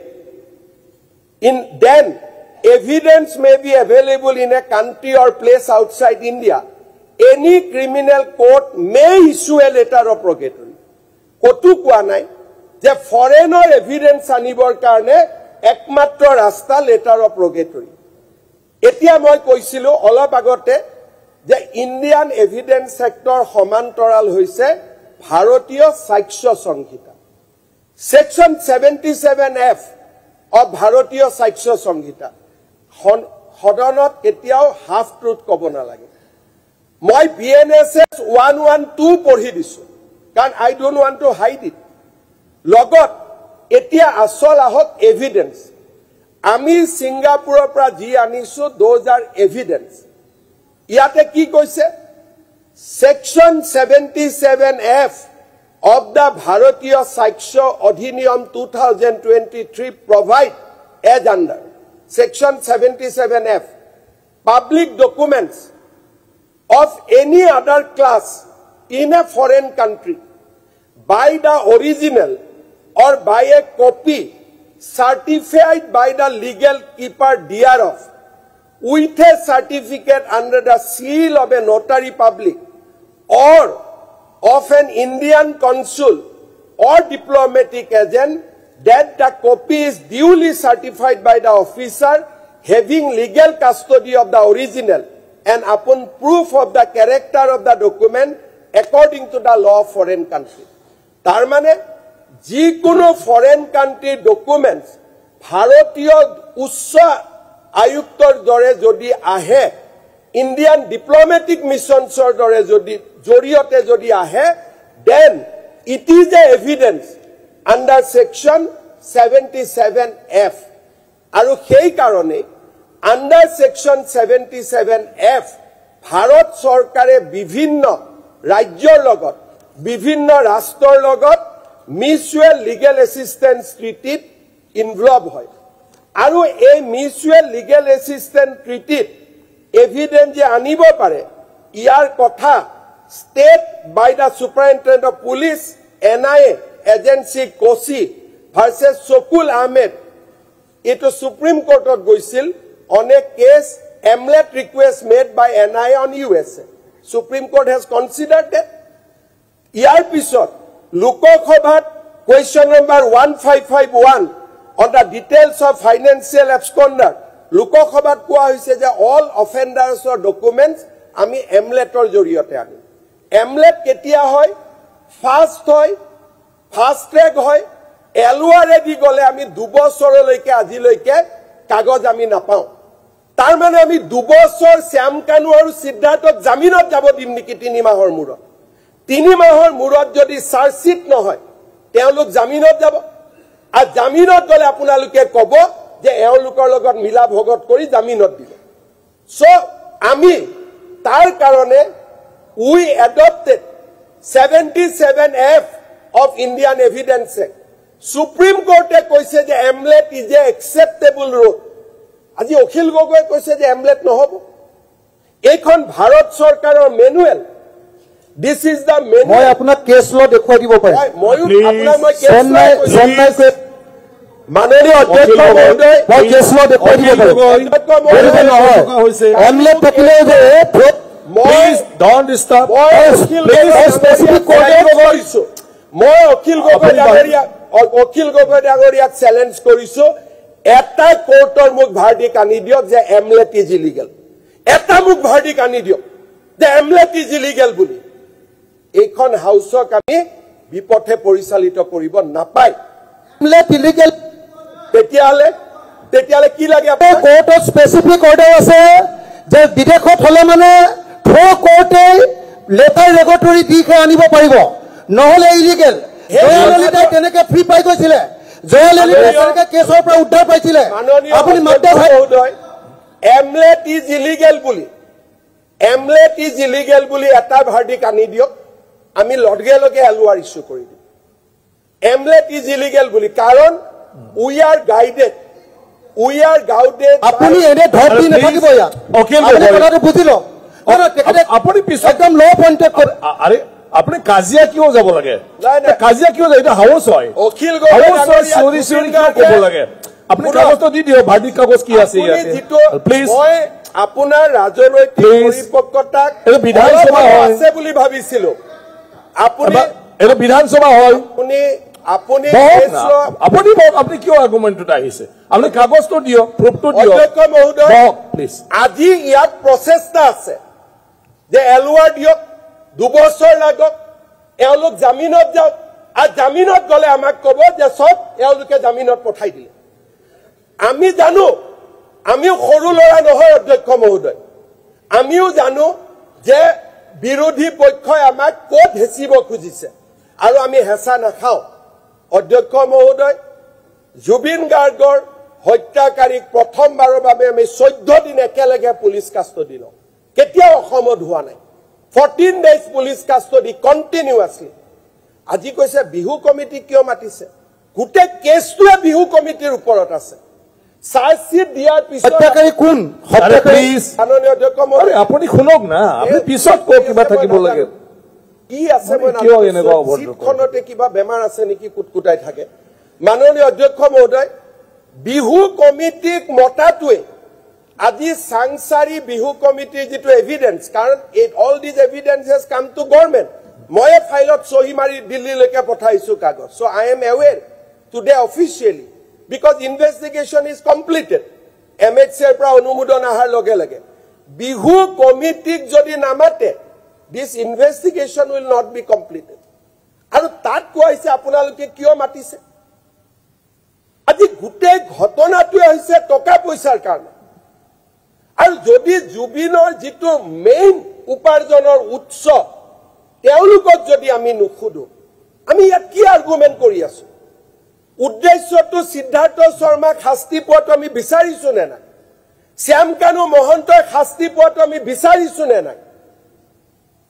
then evidence may be available in a country or place outside India. Any criminal court may issue a letter of purgatory. Kotu koa nai je foreigner evidence anibor karone ekmatro rasta letter of purgatory. Etia moi koisilu olop agote je Indian evidence sector homantoral hoise Bharatiya Sakshya Samhita. Section 77F of Bharatiya Sakshya Samhita. Hodonot ketiao half truth kobo na lage. Moi BNSS 112 পঢ়ি দিছো, কাৰণ I don't want to hide it. Logot etia asol ahok evidence. Ami Singapore pra ji anisu, those are evidence. Iate ki koise? Section 77F of the Bharatiya Sakshya Adhiniyam 2023 provide as under Section 77F, public documents of any other class in a foreign country by the original or by a copy certified by the legal keeper thereof with a certificate under the seal of a notary public or of an Indian consul or diplomatic agent, that the copy is duly certified by the officer having legal custody of the original and upon proof of the character of the document according to the law of foreign country. Tar mane jikono foreign country documents Bharatiya Ussha Ayuktor dore jodi ahe, Indian diplomatic missions dore jodi joriote jodi ahe, then it is a evidence under section 77F. Aru hei karone under section 77F Bharat Sarkare bibhinno rajyor logot bibhinno rashtor logot mutual legal assistance treaty involved hoy. Aru ei mutual legal assistance treaty evidence je anibo pare iar kotha state by the superintendent of police, NIA agency Kosi versus Sokul Ahmed. Ito Supreme Court of Goisil on a case Amlet request made by NIA on USA. Supreme Court has considered that. Iar pisot Lokok Sabhat question number 1551 on the details of financial absconder. Lokok Sabhat koa hoise je all offenders or documents ami Amletor joriote ani. Amlet ketia hoy? Fast hoy, fast track hoy, LOR di gole ami 2 বছৰলৈকে আজিলৈকে কাগজ আমি নাপাও। তাৰ মানে আমি 2 বছৰ শ্যাম কানু আৰু সিদ্ধাৰ্থক জামিনত যাব দিম নেকি 3 মাহৰ মূৰত? 3 মাহৰ মূৰত যদি চাৰ্জশিট নহয় তেওঁলোক জামিনত যাব। আৰু জামিনত গলে আপোনালোকে কব যে এওঁলোকৰ লগত মিলা ভগত কৰি জামিনত দিব। সো আমি তাৰ কাৰণে we adopted 77F of Indian Evidence Act. Supreme Court koise je Amlet is a acceptable route. Aji Akhil Gogoi koise je Amlet no hobo. Ekhon Bharat Sarkarer manual. This is the manual. মই আপোনাক cash ল দেখুৱাই দিব পাৰিম। ময়ো আপোনাক মই cash ল মাননীয় অধ্যক্ষ মহোদয় মই কেছ ল দেখুৱাই দিব পাৰিম। আমলেট থাকিলে যে Please don't disturb. মই অখিল গগৈ ডাঙৰীয়াক চেলেঞ্জ কৰিছো এটা কোৰ্টৰ মুখ ভাৰ্ডিক আনি দিয়ক যে এমলেট ইজ ইলিগেল এটা মুখ ভাৰ্ডিক আনি দিয়ক যে এমলেট ইজ ইলিগেল বুলি এইখন হাউসক আমি বিপথে পৰিচালিত কৰিব নাপায় এমলেট ইলিগেল তেতিয়ালে কি লাগে আপোনাৰ কোৰ্টত স্পেচিফিক অৰ্ডাৰ আছে যে বিদেশত হলে মানে থ্ৰ কোৰ্টে লেটাৰ ৰেগটৰী দিখে আনিব পাৰিব নহলে ইলিগেল জয়ললিতাই তেনেকে ফ্ৰী পাই গৈছিলে জয়ললিতাই তেনেকে কেছৰ পৰা উদ্ধাৰ পাইছিলে আপুনি মাদ্দা মহোদয় এমলেট ইজ ইলিগেল বুলি এটা ভাৰ্ডিক আনি দিয়ক আমি লগে লগে এলুৱাৰ ইস্যু কৰি দিম এমলেট ইজ ইলিগেল বুলি কাৰণ উই আৰ গাইডেড আপুনি এনে ধৰতি নাথাকিব ইয়াত আপুনি কথাটো বুজি লওক আপুনি পিছত একদম ল' পইণ্টত আৰে আপুনি কাজিয়া কিয় যাব লাগে কাজিয়া কিয় যায় এটা হাউচ হয় অখিল চিঞৰি চিঞৰি কিয় ক'ব লাগে আপুনি কাগজটো দি দিয়ক ভাৰ্ডিক কাগজ কি আছে প্লিজ মই আপোনাৰ ৰাজনৈতিক পৰিপক্কতাক বিধানসভা আছে বুলি ভাবিছিলো আপুনি এইটো বিধানসভা হয় আপুনি আপুনি কিয় আৰ্গুমেণ্টত আহিছে আপুনি কাগজটো দিয়ক প্ৰুফটো দিয়ক অধ্যক্ষ মহোদয় প্লিজ আজি ইয়াত প্ৰচেষ্টা আছে যে এলুৱাৰ দিয়ক 2 বছৰ লাগক এওঁলোক জামিনত যাওক আৰু জামিনত গলে আমাক ক'ব যে সব এওঁলোকে জামিনত পঠাই দিলে আমি জানো আমিও সৰু ল'ৰা নহয় অধ্যক্ষ মহোদয় আমিও জানো যে বিৰোধী পক্ষই আমাক ক'ত হেঁচিব খুজিছে আৰু আমি হেঁচা নাখাওঁ অধ্যক্ষ মহোদয় জুবিন গাৰ্গৰ হত্যাকাৰীক প্ৰথমবাৰৰ বাবে আমি 14 দিন একেলগে পুলিচ কাষ্টডি লওঁ কেতিয়াও অসমত হোৱা নাই 14 days পুলিচ কাষ্টডি কণ্টিনিউৱাছলি আজি কৈছে বিহু কমিটি কিয় মাতিছে গোটেই কেছটোৱে বিহু কমিটিৰ ওপৰত আছে চাৰ্জশ্বিট দিয়াৰ পিছত হত্যাকাৰী কোন প্লিজ মাননীয় অধ্যক্ষ মহোদয় আপুনি শুনক না আপুনি পিছত কৈ কিবা থাকিব লাগে কি আছে মই কিয় এনেকুৱা অৱস্থা খনতে কিবা বেমাৰ আছে নেকি কুটকুটাই থাকে মাননীয় অধ্যক্ষ মহোদয় বিহু কমিটিক মতাটোৱে আজি সাংসাৰী বিহু কমিটিৰ যেটো এভিডেন্স কাৰণ all this evidence has come to government মই ফাইলত সহি মাৰি দিল্লীলৈকে পঠাইছো কাগজ so I am aware today officially because investigation is completed এমএচএৰ পৰা অনুমোদন আহাৰ লগে লগে বিহু কমিটিক যদি নামাতে this investigation will not be completed আৰু তাত কোৱাইছে আপোনালোকে কিয় মাতিছে আজি গুটেই ঘটনাটোৱে হৈছে টকা পইচাৰ কাৰণে আৰু যদি জুবিনৰ যেটো মেইন উপাৰ্জনৰ উৎস তেওঁলোকক যদি আমি নুখুদো আমি ইয়াত কি আৰ্গুমেন্ট কৰি আছো উদ্দেশ্যটো সিদ্ধাৰ্থ শৰ্মাক শাস্তি পোৱাটো আমি বিচাৰিছো নে নাই শ্যামকানু মহন্তৰ শাস্তি পোৱাটো আমি বিচাৰিছো নে নাই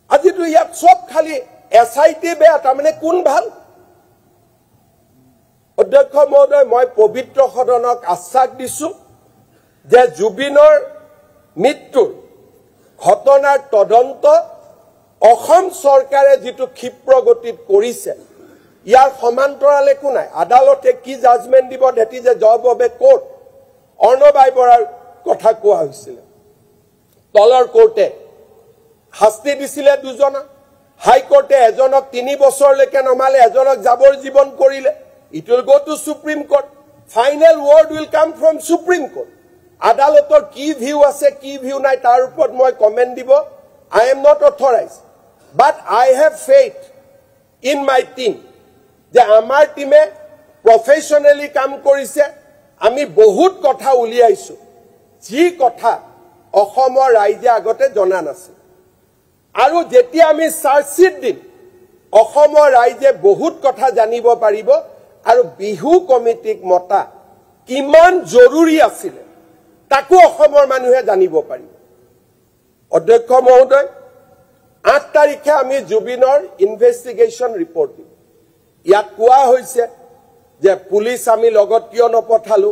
আজি তো ইয়াত সব খালি এসআইটি বেয়া তাৰমানে কোন ভাল অধ্যক্ষ মহোদয় মই পবিত্ৰ সদনক আশ্বাস দিছো যে জুবিনৰ মৃত্যুৰ ঘটনাৰ তদন্ত অসম চৰকাৰে যেটো ক্ষিপ্ৰ গতিত কৰিছে ইয়াৰ সমান্তৰাল একো নাই আদালতে কি জাজমেন্ট দিব দেটি যে জব অবে কোৰ্ট অৰ্ণবাই বৰাৰ কথা কোৱা হৈছিল তলৰ কোৰ্টে শাস্তি দিছিলে দুজনা হাইকোৰ্টে এজনক 3 বছৰলৈকে নমালে এজনক যাবৰ জীৱন কৰিলে it will go to supreme court final word will come from supreme court আদালতৰ কি ভিউ আছে কি ভিউ নাই তাৰ ওপৰত মই কমেন্ট দিব I am not authorised but I have faith in my team যে আমাৰ টিমে প্ৰফেশনেলি কাম কৰিছে আমি বহুত কথা উলিয়াইছো যি কথা অসমৰ ৰাইজে আগতে জনা নাছিল আৰু যেতিয়া আমি চাৰ্জশ্বিট দিম অসমৰ ৰাইজে বহুত কথা জানিব পাৰিব আৰু বিহু কমিটিক মতা কিমান জৰুৰী আছিল তাকো অসমৰ মানুহে জানিব পাৰিব অধ্যক্ষ মহোদয় 8 তাৰিখে আমি জুবিনৰ ইনভেষ্টিগেশ্যন ৰিপৰ্ট দিম ইয়াত কোৱা হৈছে যে পুলিচ আমি লগত কিয় নপঠালো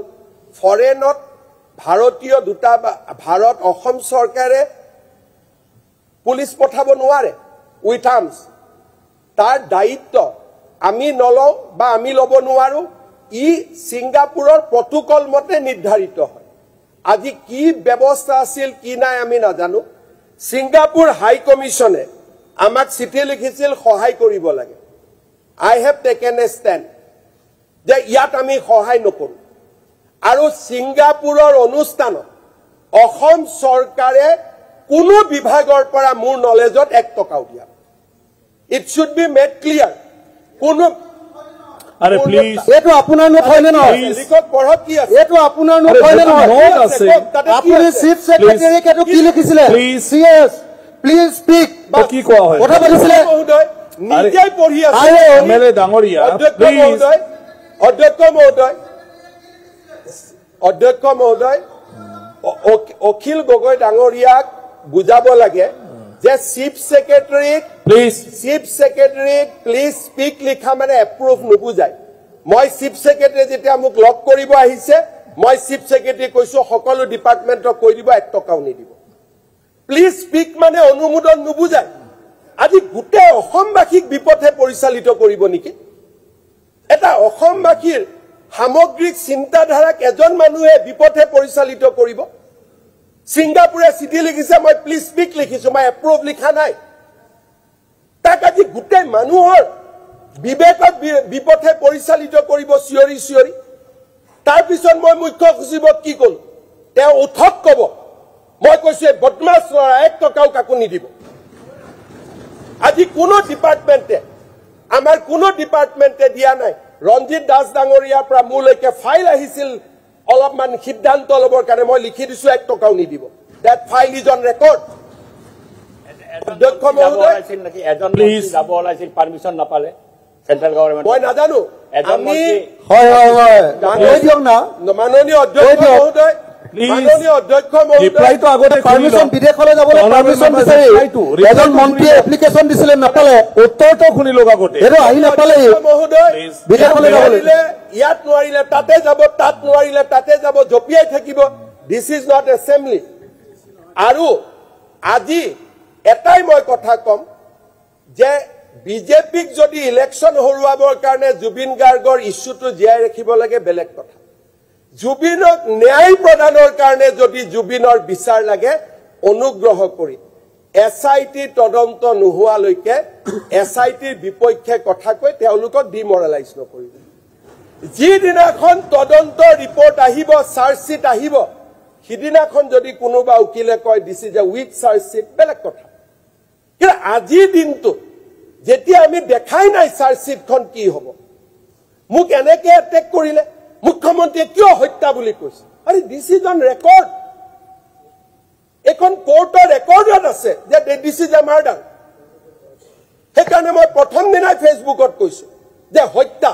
ফৰেনত ভাৰতীয় ভাৰত অসম চৰকাৰে পুলিচ পঠাব নোৱাৰে উইথ আৰ্মছ তাৰ দায়িত্ব আমি নলওঁ বা আমি ল'ব নোৱাৰো ই সিংগাপুৰৰ প্ৰটোকল মতে নিৰ্ধাৰিত হয় আজি কি ব্যৱস্থা আছিল কি নাই আমি নাজানো সিংগাপুৰ হাই কমিছনে আমাক চিঠি লিখিছিল সহায় কৰিব লাগে I have taken a stand যে ইয়াত আমি সহায় নকৰো আৰু ছিংগাপুৰৰ অনুষ্ঠানত অসম চৰকাৰে কোনো বিভাগৰ পৰা মোৰ নলেজত 1 টকাও দিয়া it should be made clear কোনো আৰে প্লিজ এইটো আপোনাৰ নোট হয় নে নহয় লিখক পঢ়ক কি আছে এইটো আপোনাৰ নোট হয় নে নহয় নোট আছে আপুনি চিফ সেক্ৰেটাৰীক এইটো কি লিখিছিলে Please. সিএস প্লিজ স্পিক কি কোৱা হয় কথা পাতিছিলে মহোদয় নিজেই পঢ়ি আছে এমএলএ ডাঙৰীয়া প্লিজ অধ্যক্ষ মহোদয় অখিল গগৈ ডাঙৰীয়াক বুজাব লাগে যে চিফ সেক্ৰেটাৰীক প্লিজ স্পিক লিখা মানে এপ্ৰুভ নুবুজায় মই চিফ সেক্ৰেটাৰী যেতিয়া মোক লগ কৰিব আহিছে মই চিফ সেক্ৰেটাৰী কৈছো সকলো ডিপাৰ্টমেণ্টক কৈ দিব 1 টকাও নিদিব প্লিজ স্পিক মানে অনুমোদন নুবুজায় আজি গোটেই অসমবাসীক বিপথে পৰিচালিত কৰিব নেকি এটা অসমবাসীৰ সামগ্ৰিক চিন্তাধাৰাক এজন মানুহে বিপথে পৰিচালিত কৰিব ছিংগাপুৰে চিঠি লিখিছে মই প্লিজ স্পিক লিখিছো মই এপ্ৰুভ লিখা নাই তাক আজি গোটেই মানুহৰ বিবেকক বিপথে পৰিচালিত কৰিব চিঞৰি তাৰ পিছত মই মুখ্য সচিবক কি কলো তেওঁ উঠক কব মই কৈছো বদমাছ ল'ৰা 1 টকাও কাকো নিদিব আজি কোনো ডিপাৰ্টমেণ্টে আমাৰ কোনো ডিপাৰ্টমেণ্টে দিয়া নাই ৰঞ্জিত দাস ডাঙৰীয়াৰ পৰা মোলৈকে ফাইল আহিছিল অলপমান সিদ্ধান্ত ল'বৰ কাৰণে মই লিখি দিছো 1 টকাও নিদিব that file is on record অধ্যক্ষ মহোদয় প্লিজ যাব ওলাইছিল পারমিশন নাপালে সেন্ট্রাল গভর্নমেন্ট মই নাজানো আমি হয় কৈ দিয়ক না মাননীয় অধ্যক্ষ মহোদয় মাননীয় অধ্যক্ষ মহোদয় রিপ্লাই তো আগতে পারমিশন বিদেশলৈ যাবলৈ পারমিশন বিচাৰি এজন মন্ত্ৰীয়ে এপ্লিকেশন দিছিলে নাপালে উত্তৰটো শুনি লোক আগতে এইটো আহি নাপালে মহোদয় বিদেশলৈ যাবলৈ ইয়াত নোৱাৰিলে তাতে যাব তাত নোৱাৰিলে তাতে যাব জপিয়াই থাকিব দিস ইজ নট এছেম্বলি আৰু আজি এটাই মই কথা কম যে বিজেপিক যদি ইলেকশন হৰুৱাবৰ কাৰণে জুবিন গাৰ্গৰ ইস্যুটো জিয়াই ৰাখিব লাগে বেলেগ কথা জুবিনক ন্যায় প্ৰদানৰ কাৰণে যদি জুবিনৰ বিচাৰ লাগে অনুগ্ৰহ কৰি এসআইটি তদন্ত নোহোৱালৈকে এসআইটিৰ বিপক্ষে কথা কৈ তেওঁলোকক ডিমৰালাইজ নকৰিব যিদিনাখন তদন্ত ৰিপৰ্ট আহিব চাৰ্জশিট আহিব সিদিনাখন যদি কোনোবা উকিলে কয় দিছ ইজ এ উইক চাৰ্জশিট বেলেগ কথা কিন্তু আজিৰ দিনটো যেতিয়া আমি দেখাই নাই চাৰ্জশিটখন কি হ'ব মোক এনেকে এটেক কৰিলে মুখ্যমন্ত্ৰীয়ে কিয় হত্যা বুলি কৈছে আৰে দিছ ইজ অন ৰেকৰ্ড এখন কোৰ্টৰ ৰেকৰ্ডত আছে যে দিছ ইজ এ মাৰ্ডাৰ সেইকাৰণে মই প্ৰথম দিনাই ফেচবুকত কৈছো যে হত্যা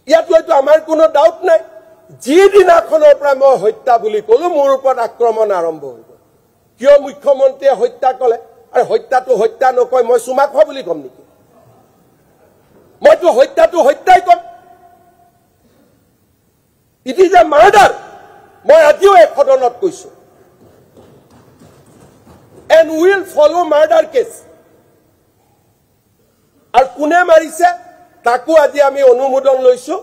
ইয়াত লৈতো আমাৰ কোনো ডাউট নাই যিদিনাখনৰ পৰা মই হত্যা বুলি কলো মোৰ ওপৰত আক্ৰমণ আৰম্ভ হৈ গ'ল কিয় মুখ্যমন্ত্ৰীয়ে হত্যা কলে আৰু হত্যাটো হত্যা নকয় মই চুমা খোৱা বুলি কম নেকি মইতো হত্যাটো হত্যাই কম ইট ইজ এ মাৰ্ডাৰ মই আজিও এক সদনত কৈছো and will follow murder case আৰু কোনে মাৰিছে তাকো আজি আমি অনুমোদন লৈছো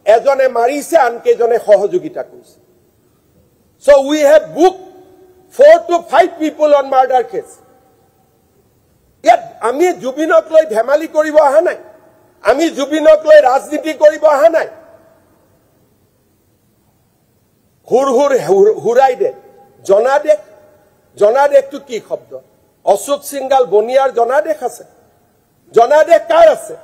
এজনে মাৰিছে আনকেজনে সহযোগিতা কৰিছে so we have book 4 to 5 people on murder case ইয়াত আমি জুবিনক লৈ ধেমালি কৰিব অহা নাই আমি জুবিনক লৈ ৰাজনীতি কৰিব অহা নাই হুৰাই দে জনাদেশটো কি শব্দ অশোক সিংগাল বনিয়াৰ জনাদেশ আছে জনাদেশ কাৰ আছে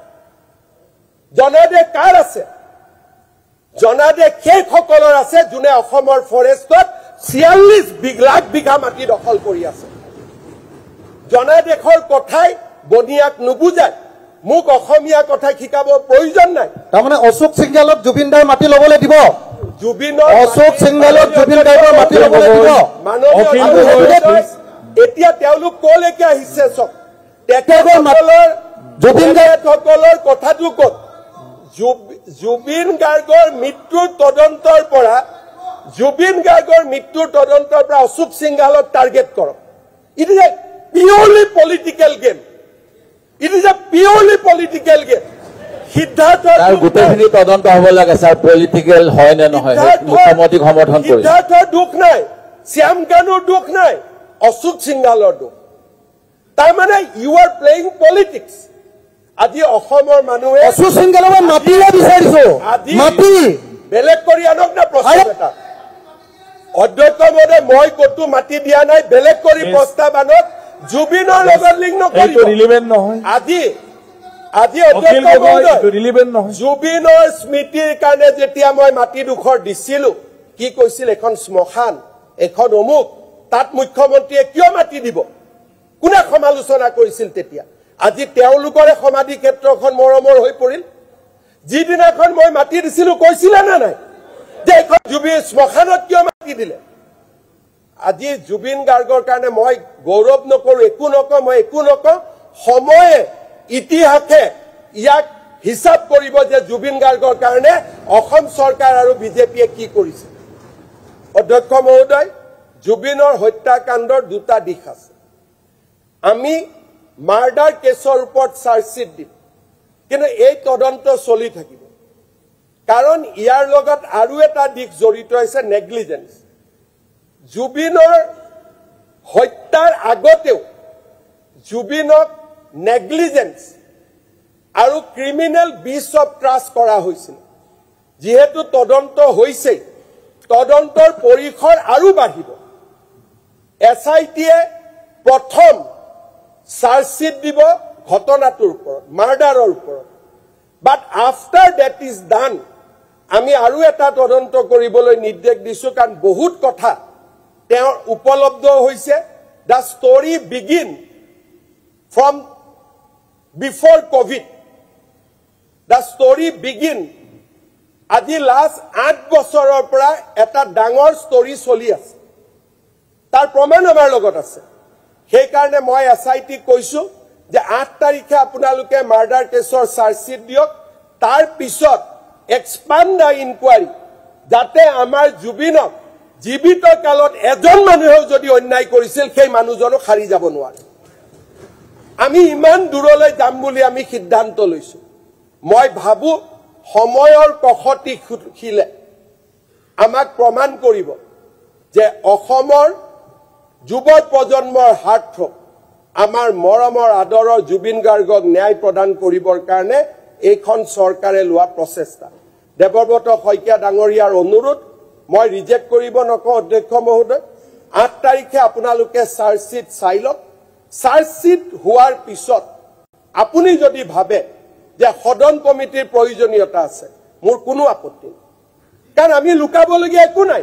জনাদেশ সেইসকলৰ আছে যোনে অসমৰ ফৰেষ্টত 46 লাখ বিঘা মাটি দখল কৰি আছে জনাদেশৰ কথাই বনিয়াক নুবুজায় মোক অসমীয়া কথা শিকাব প্ৰয়োজন নাই তাৰমানে অশোক সিংগালক জুবিনদাৰ মাটি ল'বলৈ দিব জুবিনৰ অশোক সিংগালক জুবিনদাৰ মাটি ল'বলৈ দিব এতিয়া তেওঁলোক কলৈকে আহিছে চব জুবিনদাৰ কথাটো কত জুবিন গাৰ্গৰ মৃত্যুৰ তদন্তৰ পৰা অশোক সিংগালক টাৰ্গেট কৰক it is a purely political game Siddhartha গোটেইখিনি তদন্ত হ'ব লাগে স্যাৰ পলিটিকেল হয় নে নহয় মুখ্যমন্ত্ৰীক সমৰ্থন কৰিছে সিদ্ধাৰ্থৰ দুখ নাই শ্যাম কানুৰ দুখ নাই অশোক সিংগালৰ দুখ তাৰমানে ইউ আৰ প্লেইং পলিটিক্স আজি অসমৰ মানুহে অশোক সিংগালক মাটিৰে বিচাৰিছো মাটি বেলেগ কৰি আনক না প্ৰস্তাৱ এটা অধ্যক্ষ মহোদয় মই কতো মাটি দিয়া নাই বেলেগ কৰি প্ৰস্তাৱ আনক জুবিনৰ লগত লিংক নকৰিব ৰিলিভেন্ট নহয় আজি অধ্যক্ষ মহোদয় ৰিলিভেন্ট নহয় জুবিনৰ স্মৃতিৰ কাৰণে যেতিয়া মই মাটিডোখৰ দিছিলো কি কৈছিল এখন শ্মশান এখন অমুক তাত মুখ্যমন্ত্ৰীয়ে কিয় মাটি দিব কোনে সমালোচনা কৰিছিল তেতিয়া আজি তেওঁলোকৰে সমাধি ক্ষেত্ৰখন মৰমৰ হৈ পৰিল যিদিনাখন মই মাটি দিছিলো কৈছিলে না নাই যে এখন জুবিন শ্মশানত কিয় মাটি দিলে আজি জুবিন গাৰ্গৰ কাৰণে মই গৌৰৱ নকৰো একো নকওঁ মই একো নকওঁ সময়ে ইতিহাসে ইয়াক হিচাপ কৰিব যে জুবিন গাৰ্গৰ কাৰণে অসম চৰকাৰ আৰু বিজেপিয়ে কি কৰিছে অধ্যক্ষ মহোদয় জুবিনৰ হত্যাকাণ্ডৰ দুটা দিশ আছে আমি মাৰ্ডাৰ কেছৰ ওপৰত চাৰ্জশ্বিট দিম কিন্তু এই তদন্ত চলি থাকিব কাৰণ ইয়াৰ লগত আৰু এটা দিশ জড়িত আছে নেগলিজেন্স জুবিনৰ হত্যাৰ আগতেও জুবিনক নেগলিজেন্স আৰু ক্ৰিমিনেল বিচ অফ ট্ৰাষ্ট কৰা হৈছিল যেহেতু তদন্ত হৈছে তদন্তৰ পৰিসৰ আৰু বাঢ়িব এছআইটিয়ে প্ৰথম চাৰ্জশ্বিট দিব ঘটনাটোৰ ওপৰত মাৰ্ডাৰৰ ওপৰত বাট আফটাৰ ডেট ইজ ডান আমি আৰু এটা তদন্ত কৰিবলৈ নিৰ্দেশ দিছো কাৰণ বহুত কথা তেওঁৰ উপলব্ধ হৈছে the story begin from before Covid the story begin আজি লাষ্ট 8 বছৰৰ পৰা এটা ডাঙৰ ষ্টৰী চলি আছে তাৰ প্ৰমাণ আমাৰ লগত আছে সেইকাৰণে মই এছআইটি কৈছো যে 8 তাৰিখে আপোনালোকে মাৰ্ডাৰ কেছৰ চাৰ্জশ্বিট দিয়ক তাৰ পিছত এক্সপান্ড দ্য ইনকুৱাৰী যাতে আমাৰ জুবিনক জীৱিত কালত এজন মানুহেও যদি অন্যায় কৰিছিল সেই মানুহজনক হাৰি যাব নোৱাৰে আমি ইমান দূৰলৈ যাম বুলি আমি সিদ্ধান্ত লৈছো মই ভাবো সময়ৰ কখতি খিলে আমাক প্ৰমাণ কৰিব যে অসমৰ যুৱ প্ৰজন্মৰ হাৰ্টথ্ৰব আমাৰ মৰমৰ আদৰৰ জুবিন গাৰ্গক ন্যায় প্ৰদান কৰিবৰ কাৰণে এইখন চৰকাৰে লোৱা প্ৰচেষ্টা দেৱব্ৰত শইকীয়া ডাঙৰীয়াৰ অনুৰোধ মই ৰিজেক্ট কৰিব নকওঁ অধ্যক্ষ মহোদয় 8 তাৰিখে আপোনালোকে চাৰ্জশ্বিট চাই লওক চাৰ্জশ্বিট হোৱাৰ পিছত আপুনি যদি ভাবে যে সদন কমিটিৰ প্ৰয়োজনীয়তা আছে মোৰ কোনো আপত্তি নাই কাৰণ আমি লুকাবলগীয়া একো নাই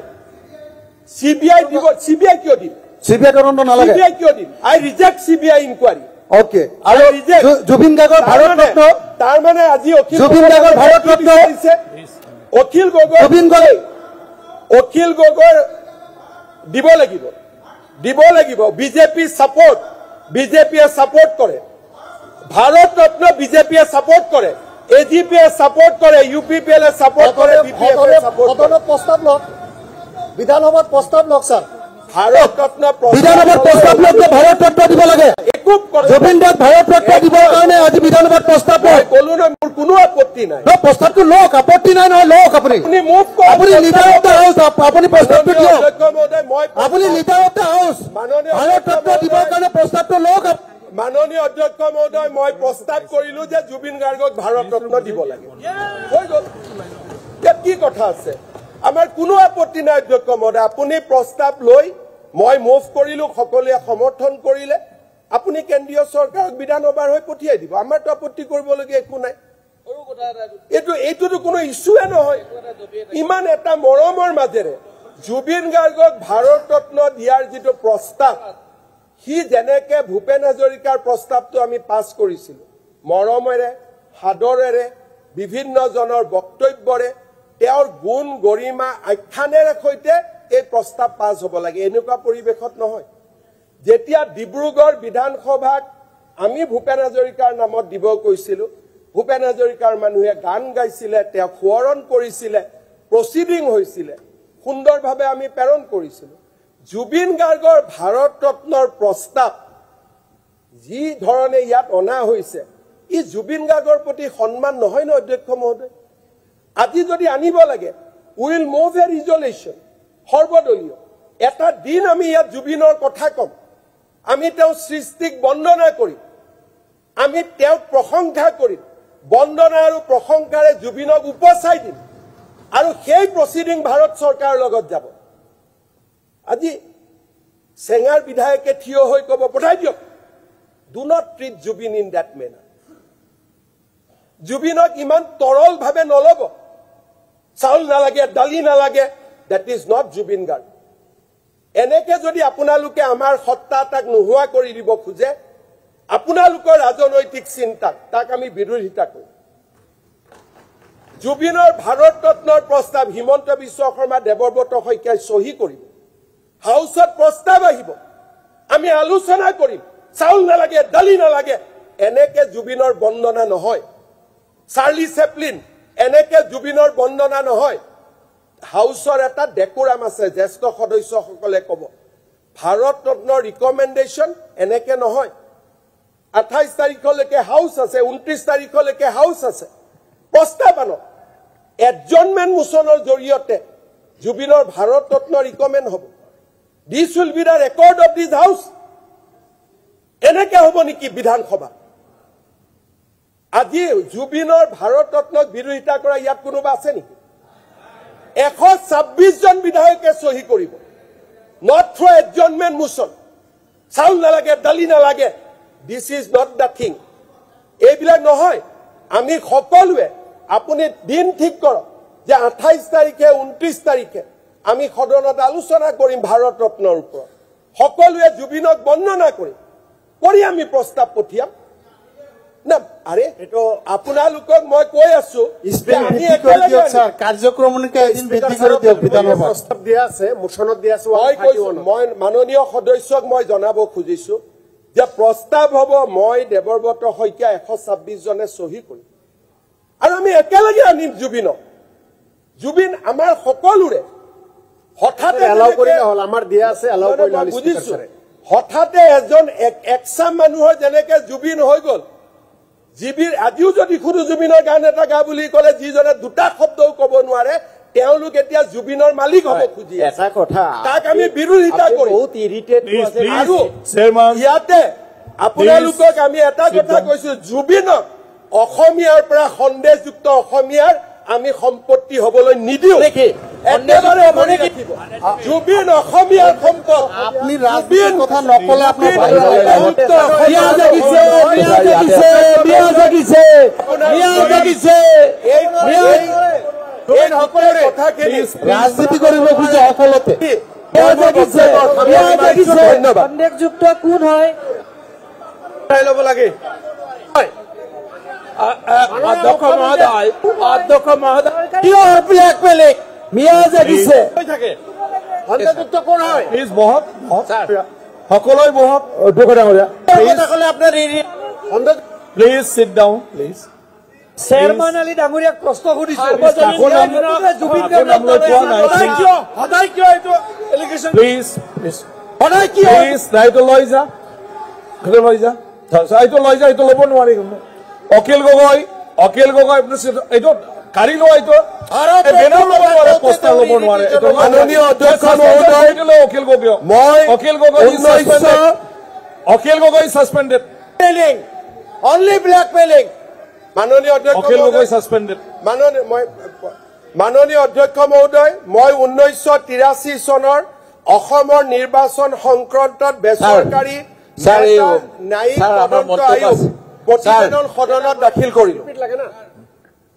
সিবিআই দিব সিবিআই কিয় দিম চিবিআই তদন্ত নালাগে সিবিআই কিয় দিম আই ৰিজেক্ট সিবিআই ইনকুৱাৰী ওকে আৰু জুবিন গাৰ্গৰ ভাৰত ৰত্ন তাৰ মানে আজি জুবিন গাৰ্গৰ ভাৰত ৰত্ন অখিল গগৈ দিব লাগিব বিজেপি সাপোর্ট বিজেপিয়ে সাপোর্ট করে ভারত রত্ন বিজেপিয়ে সাপোর্ট করে এজিপিয়ে সাপোর্ট করে ইউপিপিএল সাপোর্ট করে বিপিএফ সাপোর্ট করে প্ৰস্তাৱ লওক বিধানসভাত প্ৰস্তাৱ লওক স্যাৰ ভাৰত ৰত্ন বিধানসভাত প্ৰস্তাৱ লওক যে ভাৰত ৰত্ন দিব লাগে একুপ কৰে জুবিন গাৰ্গ ভাৰত ৰত্ন দিবৰ কাৰণে আজি বিধানসভাত প্ৰস্তাৱ লওক কলো না মোৰ কোনো আপত্তি নাই প্ৰস্তাৱটো লওক আপত্তি নাই নহয় লওক আপুনি আপুনি মুভ কৰক আপুনি লিডাৰ অফ দ্য হাউস আপুনি প্ৰস্তাৱটো দিয়ক অধ্যক্ষ মহোদয় মই আপুনি লিডাৰ অফ দ্য হাউস মাননীয় ভাৰত ৰত্ন দিবৰ কাৰণে প্ৰস্তাৱটো লওক মাননীয় অধ্যক্ষ মহোদয় মই প্ৰস্তাৱ কৰিলো যে জুবিন গাৰ্গক ভাৰত ৰত্ন দিব লাগে হৈ গল কি কথা আছে আমাৰ কোনো আপত্তি নাই অধ্যক্ষ মহোদয় আপুনি প্ৰস্তাৱ লৈ মই মুভ কৰিলো সকলোৱে সমৰ্থন কৰিলে আপুনি কেন্দ্ৰীয় চৰকাৰক বিধানসভাৰ হৈ পঠিয়াই দিব আমাৰতো আপত্তি কৰিবলগীয়া একো নাই এইটোতো কোনো ইছ্যুৱে নহয় ইমান এটা মৰমৰ মাজেৰে জুবিন গাৰ্গক ভাৰত ৰত্ন দিয়াৰ যিটো প্ৰস্তাৱ সি যেনেকে ভূপেন হাজৰিকাৰ প্ৰস্তাৱটো আমি পাছ কৰিছিলো মৰমেৰে সাদৰেৰে বিভিন্ন জনৰ বক্তব্যৰে তেওঁৰ গুণ গৰিমা আখ্যানেৰে সৈতে এই প্ৰস্তাৱ পাছ হ'ব লাগে এনেকুৱা পৰিৱেশত নহয় যেতিয়া ডিব্ৰুগড় বিধানসভাত আমি ভূপেন হাজৰিকাৰ নামত দিব কৈছিলো ভূপেন হাজৰিকাৰ মানুহে গান গাইছিলে তেওঁ সোঁৱৰণ কৰিছিলে প্ৰসিডিং হৈছিলে সুন্দৰভাৱে আমি প্ৰেৰণ কৰিছিলো জুবিন গাৰ্গৰ ভাৰত ৰত্নৰ প্ৰস্তাৱ যি ধৰণে ইয়াত অনা হৈছে ই জুবিন গাৰ্গৰ প্ৰতি সন্মান নহয় ন অধ্যক্ষ মহোদয় আজি যদি আনিব লাগে উইল মুভ এ ৰিজলিউশ্যন সৰ্বদলীয় এটা দিন আমি ইয়াত জুবিনৰ কথা কম আমি তেওঁ সৃষ্টিক বন্দনা কৰিম আমি তেওঁক প্ৰশংসা কৰিম বন্দনা আৰু প্ৰশংসাৰে জুবিনক উপচাই দিম আৰু সেই প্ৰচিডিং ভাৰত চৰকাৰৰ লগত যাব আজি চেঙাৰ বিধায়কে থিয় হৈ ক'ব পঠাই দিয়ক do not treat Zubeen in that manner জুবিনক ইমান তৰলভাৱে নল'ব চাউল নালাগে দালি নালাগে that is not Zubeen Garg এনেকে যদি আপোনালোকে আমাৰ সত্তা তাক নোহোৱা কৰি দিব খোজে আপোনালোকৰ ৰাজনৈতিক চিন্তাক তাক আমি বিৰোধিতা কৰিম জুবিনৰ ভাৰত ৰত্নৰ প্ৰস্তাৱ হিমন্ত বিশ্ব শৰ্মা দেৱব্ৰত শইকীয়াই চহী কৰিব হাউচত প্ৰস্তাৱ আহিব আমি আলোচনা কৰিম চাউল নালাগে দালি নালাগে এনেকে জুবিনৰ বন্দনা নহয় চাৰ্লি চেপলিন এনেকে জুবিনৰ বন্দনা নহয় হাউচৰ এটা ডেকোৰাম আছে জ্যেষ্ঠ সদস্যসকলে ক'ব ভাৰত ৰত্নৰ ৰিকমেণ্ডেশ্যন এনেকে নহয় 28 তাৰিখলৈকে হাউচ আছে 29 তাৰিখলৈকে হাউচ আছে প্ৰস্তাৱ আনক এডজনমেণ্ট মোচনৰ জৰিয়তে জুবিনৰ ভাৰত ৰত্ন ৰিকমেণ্ড হ'ব দিছ will be the record of this house এনেকে হ'ব নেকি বিধানসভা আজি জুবিনৰ ভাৰত ৰত্নক বিৰোধিতা কৰা ইয়াত কোনোবা আছে নেকি 126 জন বিধায়কে চহী কৰিব নট থ্ৰু এডজনমেণ্ট মোচন চাউল নালাগে দালি নালাগে this is not the thing এইবিলাক নহয় আমি সকলোৱে আপুনি দিন ঠিক কৰক যে 28 তাৰিখে 29 তাৰিখে আমি সদনত আলোচনা কৰিম ভাৰত ৰত্নৰ ওপৰত সকলোৱে জুবিনক বন্দনা কৰিম কৰি আমি প্ৰস্তাৱ পঠিয়াম না আৰে এটো আপোনালোকক মই কৈ আছো আমি একেলগে কাৰ্যক্ৰমণিকা এদিন বৃদ্ধি কৰি দিয়ক বিধানসভা প্ৰস্তাৱ দিয়া আছে মোচনত দিয়া আছে মই কৈছো মই মাননীয় সদস্যক মই জনাব খুজিছো যে প্ৰস্তাৱ হ'ব মই দেৱব্ৰত শইকীয়া 126 জনে চহী কৰিম আৰু আমি একেলগে আনিম জুবিন আমাৰ সকলোৰে হঠাতে এলাও কৰিলে হ'ল আমাৰ দিয়া আছে এলাও কৰিলে হ'ল বুজিছো হঠাতে এজন একচাম মানুহৰ যেনেকে জুবিন হৈ গ'ল জিবিৰ আজিও যদি খুৰু জুবিনৰ গান এটা গা বুলি ক'লে যিজনে দুটা শব্দও ক'ব নোৱাৰে তেওঁলোক এতিয়া জুবিনৰ মালিক হ'ব খুজি এটা কথা তাক আমি বিৰোধিতা কৰিম বহুত ইৰিটেট আছে আৰু চেয়াৰমান ইয়াতে আপোনালোকক আমি এটা কথা কৈছো জুবিনক অসমীয়াৰ পৰা সন্দেহযুক্ত অসমীয়াৰ আমি সম্পত্তি হ'বলৈ নিদিওঁ একেবাৰে মনে ৰাখিব জুবিন অসমীয়াৰ সম্পদ আপুনি ৰাজনীতিৰ কথা নকলে আপোনাৰ ৰাজনীতি কৰিব খোজে সকলোতে ধন্যবাদ সন্দেহযুক্ত কোন হয় ল'ব লাগে অধ্যক্ষ মহোদয় কিয় ব্লেকমেইলিং মিয়া জাগিছে সন্দেহযুক্ত কোন হয় প্লিজ বহক সকলোৱে বহক আপোনাৰ please sit down please chairman Ali ডাঙৰীয়াক প্ৰশ্ন সুধিছো সদায় কিয় এইটো এলিগেশ্যন প্লিজ প্লিজ এইটো লৈ যা এইটো লৈ যা এইটো ল'ব নোৱাৰি অখিল গগৈ এইটো কাঢ়ি লোৱা এইটো বেনাৰ ল'ব নোৱাৰে পোষ্টাৰ ল'ব নোৱাৰে মাননীয় অধ্যক্ষ মহোদয় অখিল গগৈ সাসপেণ্ডেড অনলি ব্লেকমেইলিং মাননীয় অধ্যক্ষ অখিল গগৈ সাসপেণ্ডেড মাননীয় অধ্যক্ষ মহোদয় মই 1983 চনৰ অসমৰ নিৰ্বাচন সংক্ৰান্তত বেচৰকাৰী ন্যায়িক তদন্ত আয়োগ প্ৰতিবেদন সদনত দাখিল কৰিলো